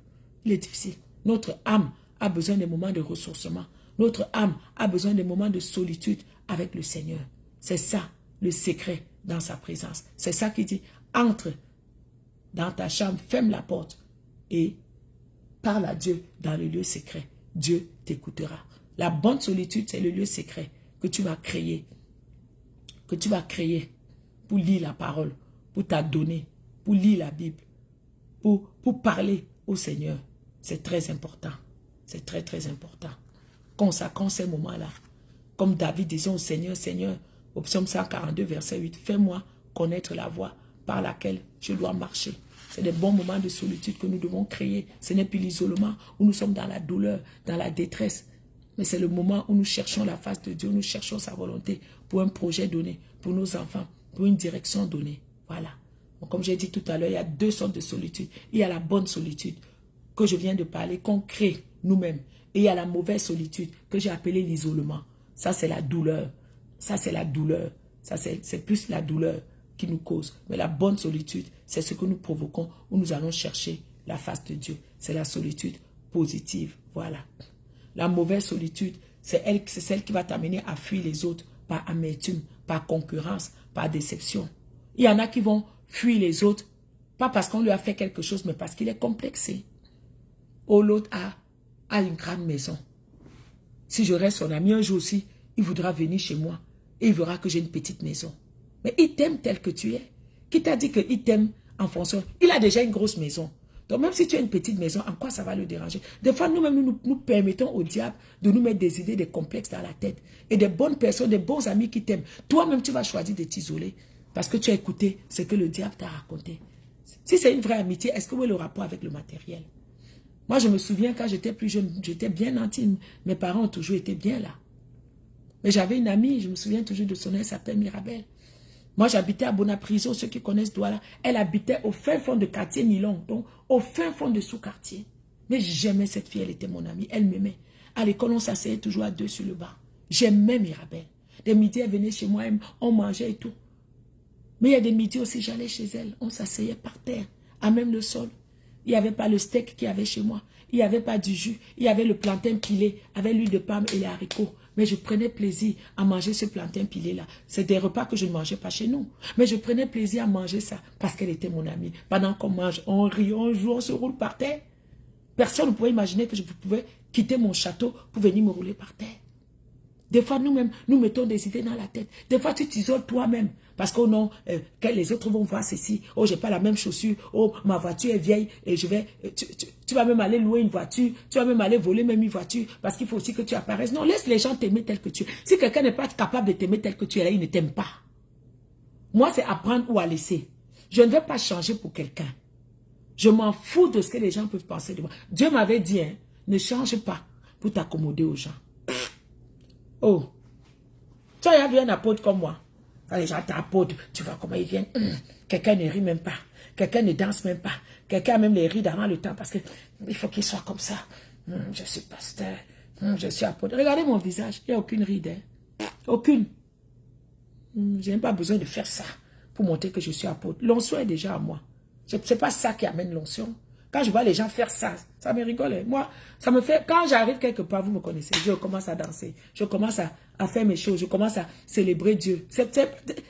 Il est difficile. Notre âme a besoin des moments de ressourcement. Notre âme a besoin des moments de solitude avec le Seigneur. C'est ça, le secret dans sa présence. C'est ça qui dit, entre dans ta chambre, ferme la porte et parle à Dieu dans le lieu secret. Dieu t'écoutera. La bonne solitude, c'est le lieu secret que tu vas créer. Que tu vas créer pour lire la parole, pour t'adonner, pour lire la Bible, pour parler au Seigneur. C'est très important. C'est très, très important. Consacrons ces moments-là. Comme David disait au Seigneur, Seigneur, au psaume 142, verset 8, fais-moi connaître la voie par laquelle je dois marcher. C'est des bons moments de solitude que nous devons créer. Ce n'est plus l'isolement où nous sommes dans la douleur, dans la détresse. Mais c'est le moment où nous cherchons la face de Dieu, nous cherchons sa volonté pour un projet donné, pour nos enfants, pour une direction donnée. Voilà. Donc, comme j'ai dit tout à l'heure, il y a deux sortes de solitude. Il y a la bonne solitude que je viens de parler, qu'on crée nous-mêmes. Et il y a la mauvaise solitude que j'ai appelée l'isolement. Ça, c'est la douleur. Ça, c'est la douleur. Ça, c'est plus la douleur qui nous cause. Mais la bonne solitude, c'est ce que nous provoquons où nous allons chercher la face de Dieu. C'est la solitude positive. Voilà. La mauvaise solitude, c'est celle qui va t'amener à fuir les autres par amertume, par concurrence, par déception. Il y en a qui vont fuir les autres, pas parce qu'on lui a fait quelque chose, mais parce qu'il est complexé. Ou l'autre a une grande maison. Si je reste son ami, un jour aussi, il voudra venir chez moi et il verra que j'ai une petite maison. Mais il t'aime tel que tu es. Qui t'a dit qu'il t'aime en fonction? Il a déjà une grosse maison. Donc même si tu as une petite maison, en quoi ça va le déranger? Des fois, nous-mêmes, nous permettons au diable de nous mettre des idées, des complexes dans la tête. Et des bonnes personnes, des bons amis qui t'aiment. Toi-même, tu vas choisir de t'isoler parce que tu as écouté ce que le diable t'a raconté. Si c'est une vraie amitié, est-ce que vous avez le rapport avec le matériel? Moi, je me souviens quand j'étais plus jeune, j'étais bien intime. Mes parents ont toujours été bien là. Mais j'avais une amie, je me souviens toujours de son nom, elle s'appelle Mirabelle. Moi, j'habitais à Bonapriso, ceux qui connaissent Douala. Elle habitait au fin fond de quartier Nilon, donc au fin fond de sous-quartier. Mais j'aimais cette fille, elle était mon amie, elle m'aimait. À l'école, on s'asseyait toujours à deux sur le banc. J'aimais Mirabelle. Des midis, elle venait chez moi, on mangeait et tout. Mais il y a des midis aussi, j'allais chez elle, on s'asseyait par terre, à même le sol. Il n'y avait pas le steak qu'il y avait chez moi. Il n'y avait pas du jus. Il y avait le plantain pilé avec l'huile de palme et les haricots. Mais je prenais plaisir à manger ce plantain pilé-là. C'est des repas que je ne mangeais pas chez nous. Mais je prenais plaisir à manger ça parce qu'elle était mon amie. Pendant qu'on mange, on rit, on joue, on se roule par terre. Personne ne pouvait imaginer que je pouvais quitter mon château pour venir me rouler par terre. Des fois, nous-mêmes, nous mettons des idées dans la tête. Des fois, tu t'isoles toi-même. Parce que non, que les autres vont voir ceci. Oh, j'ai pas la même chaussure. Oh, ma voiture est vieille. Et je vais... Tu vas même aller louer une voiture. Tu vas même aller voler même une voiture. Parce qu'il faut aussi que tu apparaisses. Non, laisse les gens t'aimer tel que tu es. Si quelqu'un n'est pas capable de t'aimer tel que tu es là, il ne t'aime pas. Moi, c'est apprendre ou à laisser. Je ne vais pas changer pour quelqu'un. Je m'en fous de ce que les gens peuvent penser de moi. Dieu m'avait dit, hein, ne change pas pour t'accommoder aux gens. Oh, tu as vu un apôtre comme moi. Quand les gens t'apôtrent, tu vois comment ils viennent. Quelqu'un ne rit même pas. Quelqu'un ne danse même pas. Quelqu'un même les rit avant le temps parce qu'il faut qu'il soit comme ça. Je suis pasteur. Je suis apôtre. Regardez mon visage. Il n'y a aucune ride. Hein. Aucune. Je n'ai pas besoin de faire ça pour montrer que je suis apôtre. L'onction est déjà à moi. Ce n'est pas ça qui amène l'onction. Quand je vois les gens faire ça, ça me rigole. Moi, ça me fait... Quand j'arrive quelque part, vous me connaissez, je commence à danser. Je commence à faire mes choses. Je commence à célébrer Dieu.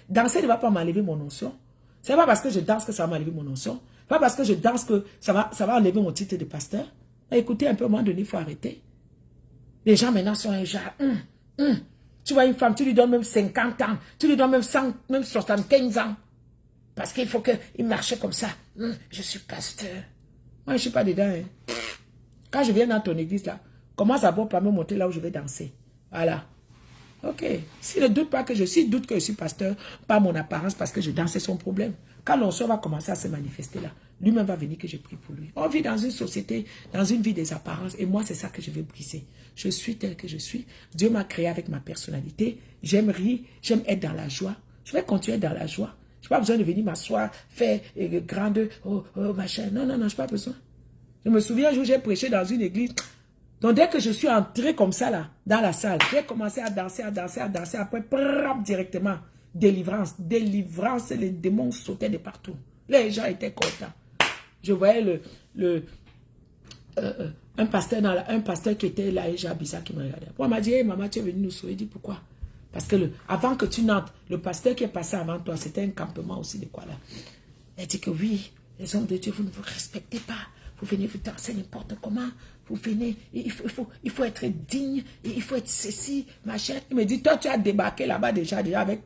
Danser ne va pas m'enlever mon onction. Ce n'est pas parce que je danse que ça va m'enlever mon onction. Ce n'est pas parce que je danse que ça va enlever mon titre de pasteur. Écoutez, un peu, à un moment donné, il faut arrêter. Les gens maintenant sont un genre... Tu vois une femme, tu lui donnes même 50 ans. Tu lui donnes même 100, même 75 ans. Parce qu'il faut qu'il marche comme ça. Je suis pasteur. Moi, je ne suis pas dedans. Hein. Quand je viens dans ton église, là, commence d'abord par me montrer là où je vais danser. Voilà. Ok. S'il ne doute pas que je suis, doute que je suis pasteur, pas mon apparence, parce que je danse, c'est son problème. Quand l'onction va commencer à se manifester là, lui-même va venir que je prie pour lui. On vit dans une société, dans une vie des apparences, et moi, c'est ça que je vais briser. Je suis tel que je suis. Dieu m'a créé avec ma personnalité. J'aime rire, j'aime être dans la joie. Je vais continuer dans la joie. Je n'ai pas besoin de venir m'asseoir, faire grande, machin. Non, non, non, je n'ai pas besoin. Je me souviens un jour, j'ai prêché dans une église. Donc, dès que je suis entré comme ça, là, dans la salle, j'ai commencé à danser, à danser, à danser. Après, directement, délivrance. Délivrance, les démons sautaient de partout. Les gens étaient contents. Je voyais un pasteur qui était là, et j'ai bizarre qui me regardait. Après, on m'a dit, hey, maman, tu es venue nous sauver. Je dis, pourquoi? Parce que avant que tu n'entres, le pasteur qui est passé avant toi, c'était un campement aussi de quoi là. Elle dit que oui, les hommes de Dieu, vous ne vous respectez pas. Vous venez vous danser n'importe comment. Vous venez, il faut être digne, il faut être ceci, machin. Il me dit, toi, tu as débarqué là-bas déjà avec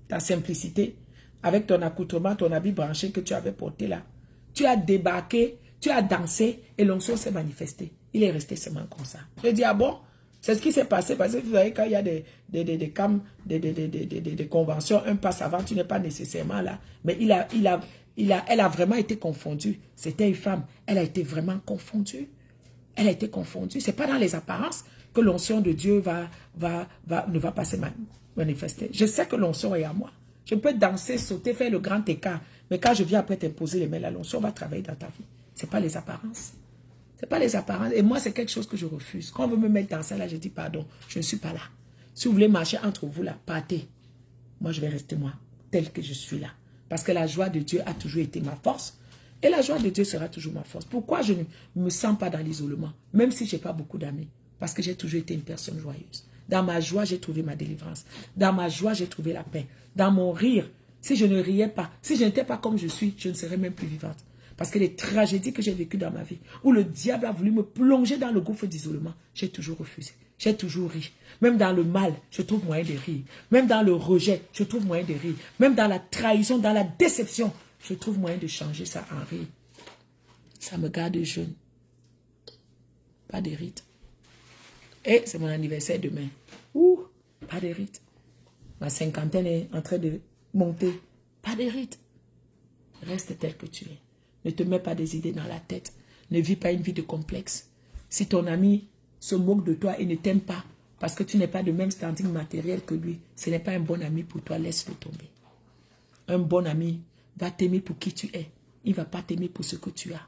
ta simplicité, avec ton accoutrement, ton habit branché que tu avais porté là. Tu as débarqué, tu as dansé et l'onction s'est manifestée. Il est resté seulement comme ça. Je dis, ah bon? C'est ce qui s'est passé parce que vous savez, quand il y a des conventions, un pas avant, tu n'es pas nécessairement là. Mais elle a vraiment été confondue. C'était une femme. Elle a été vraiment confondue. Elle a été confondue. Ce n'est pas dans les apparences que l'onction de Dieu ne va pas se manifester. Je sais que l'onction est à moi. Je peux danser, sauter, faire le grand écart. Mais quand je viens après t'imposer les mains, la l'onction va travailler dans ta vie. Ce n'est pas les apparences. Ce n'est pas les apparences. Et moi, c'est quelque chose que je refuse. Quand on veut me mettre dans ça, là, je dis pardon, je ne suis pas là. Si vous voulez marcher entre vous là, partez. Moi, je vais rester moi, tel que je suis là. Parce que la joie de Dieu a toujours été ma force. Et la joie de Dieu sera toujours ma force. Pourquoi je ne me sens pas dans l'isolement? Même si je n'ai pas beaucoup d'amis. Parce que j'ai toujours été une personne joyeuse. Dans ma joie, j'ai trouvé ma délivrance. Dans ma joie, j'ai trouvé la paix. Dans mon rire, si je ne riais pas, si je n'étais pas comme je suis, je ne serais même plus vivante. Parce que les tragédies que j'ai vécues dans ma vie, où le diable a voulu me plonger dans le gouffre d'isolement, j'ai toujours refusé. J'ai toujours ri. Même dans le mal, je trouve moyen de rire. Même dans le rejet, je trouve moyen de rire. Même dans la trahison, dans la déception, je trouve moyen de changer ça en rire. Ça me garde jeune. Pas de rite. Et c'est mon anniversaire demain. Ouh, pas de rite. Ma cinquantaine est en train de monter. Pas de rite. Reste tel que tu es. Ne te mets pas des idées dans la tête. Ne vis pas une vie de complexe. Si ton ami se moque de toi et ne t'aime pas parce que tu n'es pas de même standing matériel que lui, ce n'est pas un bon ami pour toi, laisse-le tomber. Un bon ami va t'aimer pour qui tu es. Il ne va pas t'aimer pour ce que tu as.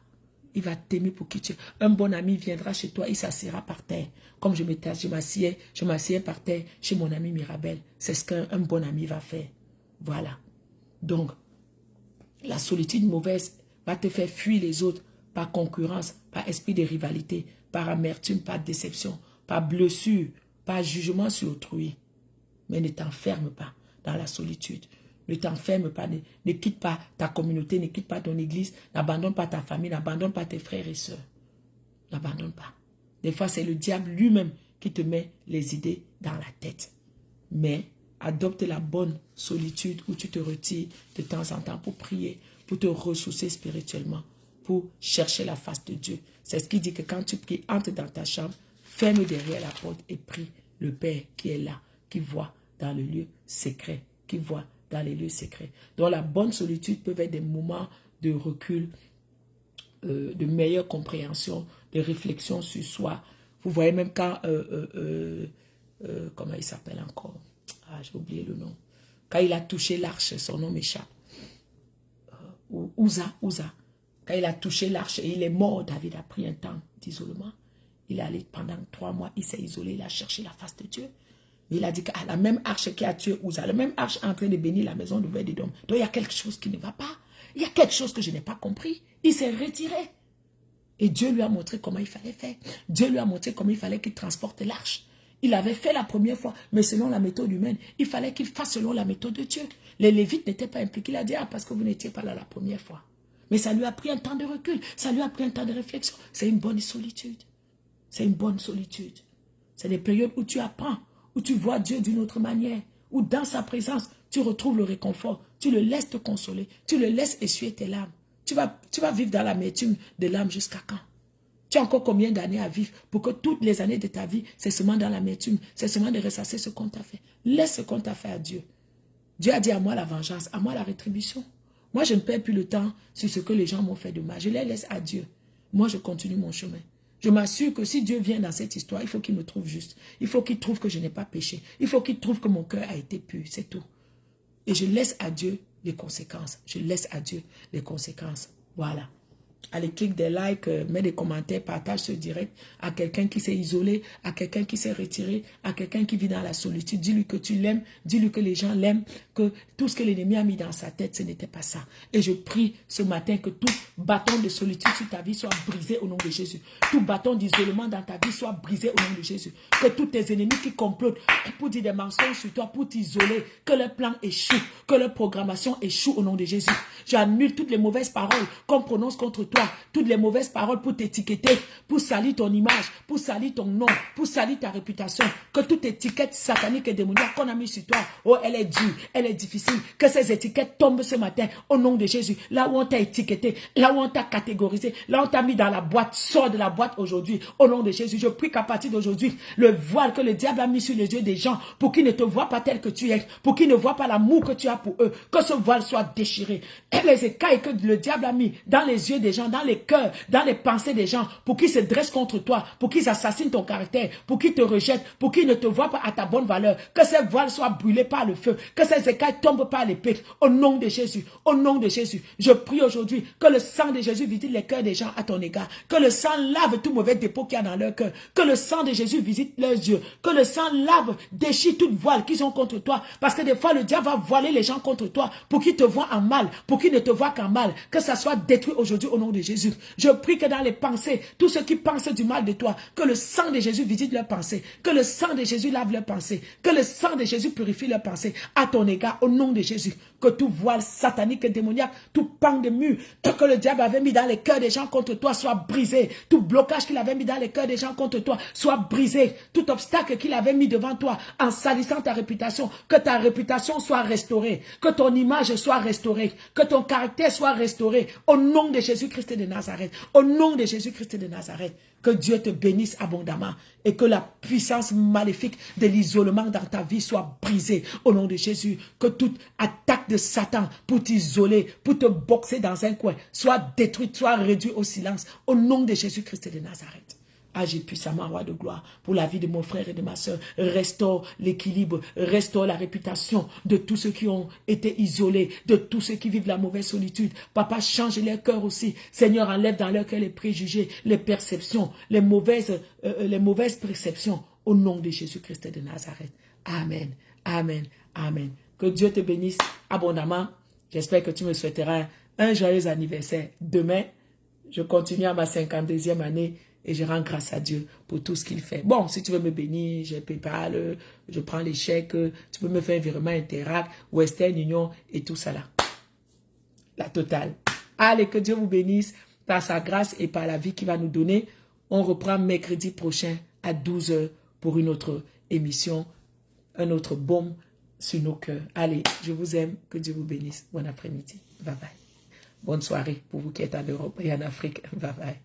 Il va t'aimer pour qui tu es. Un bon ami viendra chez toi, il s'assiera par terre. Comme je m'assieds par terre chez mon ami Mirabel. C'est ce qu'un bon ami va faire. Voilà. Donc, la solitude mauvaise va te faire fuir les autres par concurrence, par esprit de rivalité, par amertume, par déception, par blessure, par jugement sur autrui. Mais ne t'enferme pas dans la solitude. Ne t'enferme pas, ne quitte pas ta communauté, ne quitte pas ton église, n'abandonne pas ta famille, n'abandonne pas tes frères et sœurs. N'abandonne pas. Des fois, c'est le diable lui-même qui te met les idées dans la tête. Mais adopte la bonne solitude où tu te retires de temps en temps pour prier, pour te ressourcer spirituellement, pour chercher la face de Dieu. C'est ce qui dit que quand tu pries, entre dans ta chambre, ferme derrière la porte et prie le Père qui est là, qui voit dans le lieu secret, qui voit dans les lieux secrets. Donc la bonne solitude peut être des moments de recul, de meilleure compréhension, de réflexion sur soi. Vous voyez même quand, comment il s'appelle encore? Ah, j'ai oublié le nom. Quand il a touché l'arche, son nom m'échappe. Uza. Quand il a touché l'arche et il est mort, David a pris un temps d'isolement. Il est allé pendant 3 mois, il s'est isolé, il a cherché la face de Dieu. Il a dit que la même arche qui a tué Uza, la même arche est en train de bénir la maison d'Obed-Édom. Donc il y a quelque chose qui ne va pas. Il y a quelque chose que je n'ai pas compris. Il s'est retiré. Et Dieu lui a montré comment il fallait faire. Dieu lui a montré comment il fallait qu'il transporte l'arche. Il avait fait la première fois, mais selon la méthode humaine, il fallait qu'il fasse selon la méthode de Dieu. Les Lévites n'étaient pas impliqués. Il a dit, parce que vous n'étiez pas là la première fois. Mais ça lui a pris un temps de recul. Ça lui a pris un temps de réflexion. C'est une bonne solitude. C'est une bonne solitude. C'est des périodes où tu apprends, où tu vois Dieu d'une autre manière, où dans sa présence, tu retrouves le réconfort, tu le laisses te consoler, tu le laisses essuyer tes larmes. Tu vas vivre dans l'amertume de l'âme jusqu'à quand? Tu as encore combien d'années à vivre pour que toutes les années de ta vie, c'est seulement dans l'amertume, c'est seulement de ressasser ce qu'on t'a fait. Laisse ce qu'on t'a fait à Dieu. Dieu a dit à moi la vengeance, à moi la rétribution. Moi, je ne perds plus le temps sur ce que les gens m'ont fait de mal. Je les laisse à Dieu. Moi, je continue mon chemin. Je m'assure que si Dieu vient dans cette histoire, il faut qu'il me trouve juste. Il faut qu'il trouve que je n'ai pas péché. Il faut qu'il trouve que mon cœur a été pur. C'est tout. Et je laisse à Dieu les conséquences. Je laisse à Dieu les conséquences. Voilà. Allez, clique des likes, mets des commentaires, partage ce direct à quelqu'un qui s'est isolé, à quelqu'un qui s'est retiré, à quelqu'un qui vit dans la solitude. Dis-lui que tu l'aimes, dis-lui que les gens l'aiment, que tout ce que l'ennemi a mis dans sa tête, ce n'était pas ça. Et je prie ce matin que tout bâton de solitude sur ta vie soit brisé au nom de Jésus. Tout bâton d'isolement dans ta vie soit brisé au nom de Jésus. Que tous tes ennemis qui complotent pour dire des mensonges sur toi, pour t'isoler, que leur plan échoue, que leur programmation échoue au nom de Jésus. J'annule toutes les mauvaises paroles qu'on prononce contre toi, toutes les mauvaises paroles pour t'étiqueter, pour salir ton image, pour salir ton nom, pour salir ta réputation. Que toute étiquette satanique et démoniaque qu'on a mis sur toi, oh, elle est dure, elle est difficile. Que ces étiquettes tombent ce matin au nom de Jésus. Là où on t'a étiqueté, là où on t'a catégorisé, là où on t'a mis dans la boîte, sors de la boîte aujourd'hui au nom de Jésus. Je prie qu'à partir d'aujourd'hui, le voile que le diable a mis sur les yeux des gens pour qu'ils ne te voient pas tel que tu es, pour qu'ils ne voient pas l'amour que tu as pour eux, que ce voile soit déchiré. Et les écailles que le diable a mis dans les yeux des gens gens, dans les cœurs, dans les pensées des gens, pour qu'ils se dressent contre toi, pour qu'ils assassinent ton caractère, pour qu'ils te rejettent, pour qu'ils ne te voient pas à ta bonne valeur, que ces voiles soient brûlées par le feu, que ces écailles tombent par l'épée, au nom de Jésus, au nom de Jésus. Je prie aujourd'hui que le sang de Jésus visite les cœurs des gens à ton égard, que le sang lave tout mauvais dépôt qu'il y a dans leur cœur, que le sang de Jésus visite leurs yeux, que le sang lave, déchire toute voile qu'ils ont contre toi, parce que des fois le diable va voiler les gens contre toi, pour qu'ils te voient en mal, pour qu'ils ne te voient qu'en mal, que ça soit détruit aujourd'hui au nom de Jésus. Je prie que dans les pensées, tous ceux qui pensent du mal de toi, que le sang de Jésus visite leurs pensées, que le sang de Jésus lave leurs pensées, que le sang de Jésus purifie leurs pensées à ton égard au nom de Jésus, que tout voile satanique et démoniaque, tout pan de mur que le diable avait mis dans les cœurs des gens contre toi soit brisé, tout blocage qu'il avait mis dans les cœurs des gens contre toi soit brisé, tout obstacle qu'il avait mis devant toi en salissant ta réputation, que ta réputation soit restaurée, que ton image soit restaurée, que ton caractère soit restauré au nom de Jésus-Christ de Nazareth, au nom de Jésus-Christ de Nazareth. Que Dieu te bénisse abondamment et que la puissance maléfique de l'isolement dans ta vie soit brisée au nom de Jésus. Que toute attaque de Satan pour t'isoler, pour te boxer dans un coin, soit détruite, soit réduite au silence au nom de Jésus-Christ de Nazareth. Agis puissamment, roi de gloire, pour la vie de mon frère et de ma soeur. Restaure l'équilibre, restaure la réputation de tous ceux qui ont été isolés, de tous ceux qui vivent la mauvaise solitude. Papa, change leur cœur aussi. Seigneur, enlève dans leur cœur les préjugés, les perceptions, les mauvaises perceptions. Au nom de Jésus-Christ de Nazareth. Amen, amen, amen. Que Dieu te bénisse abondamment. J'espère que tu me souhaiteras un joyeux anniversaire. Demain, je continue à ma 52e année. Et je rends grâce à Dieu pour tout ce qu'il fait. Bon, si tu veux me bénir, j'ai PayPal, je prends les chèques, tu peux me faire un virement Interact, Western Union et tout ça là. La totale. Allez, que Dieu vous bénisse par sa grâce et par la vie qu'il va nous donner. On reprend mercredi prochain à 12 h pour une autre émission, un autre baume sur nos cœurs. Allez, je vous aime, que Dieu vous bénisse. Bon après-midi. Bye bye. Bonne soirée pour vous qui êtes en Europe et en Afrique. Bye bye.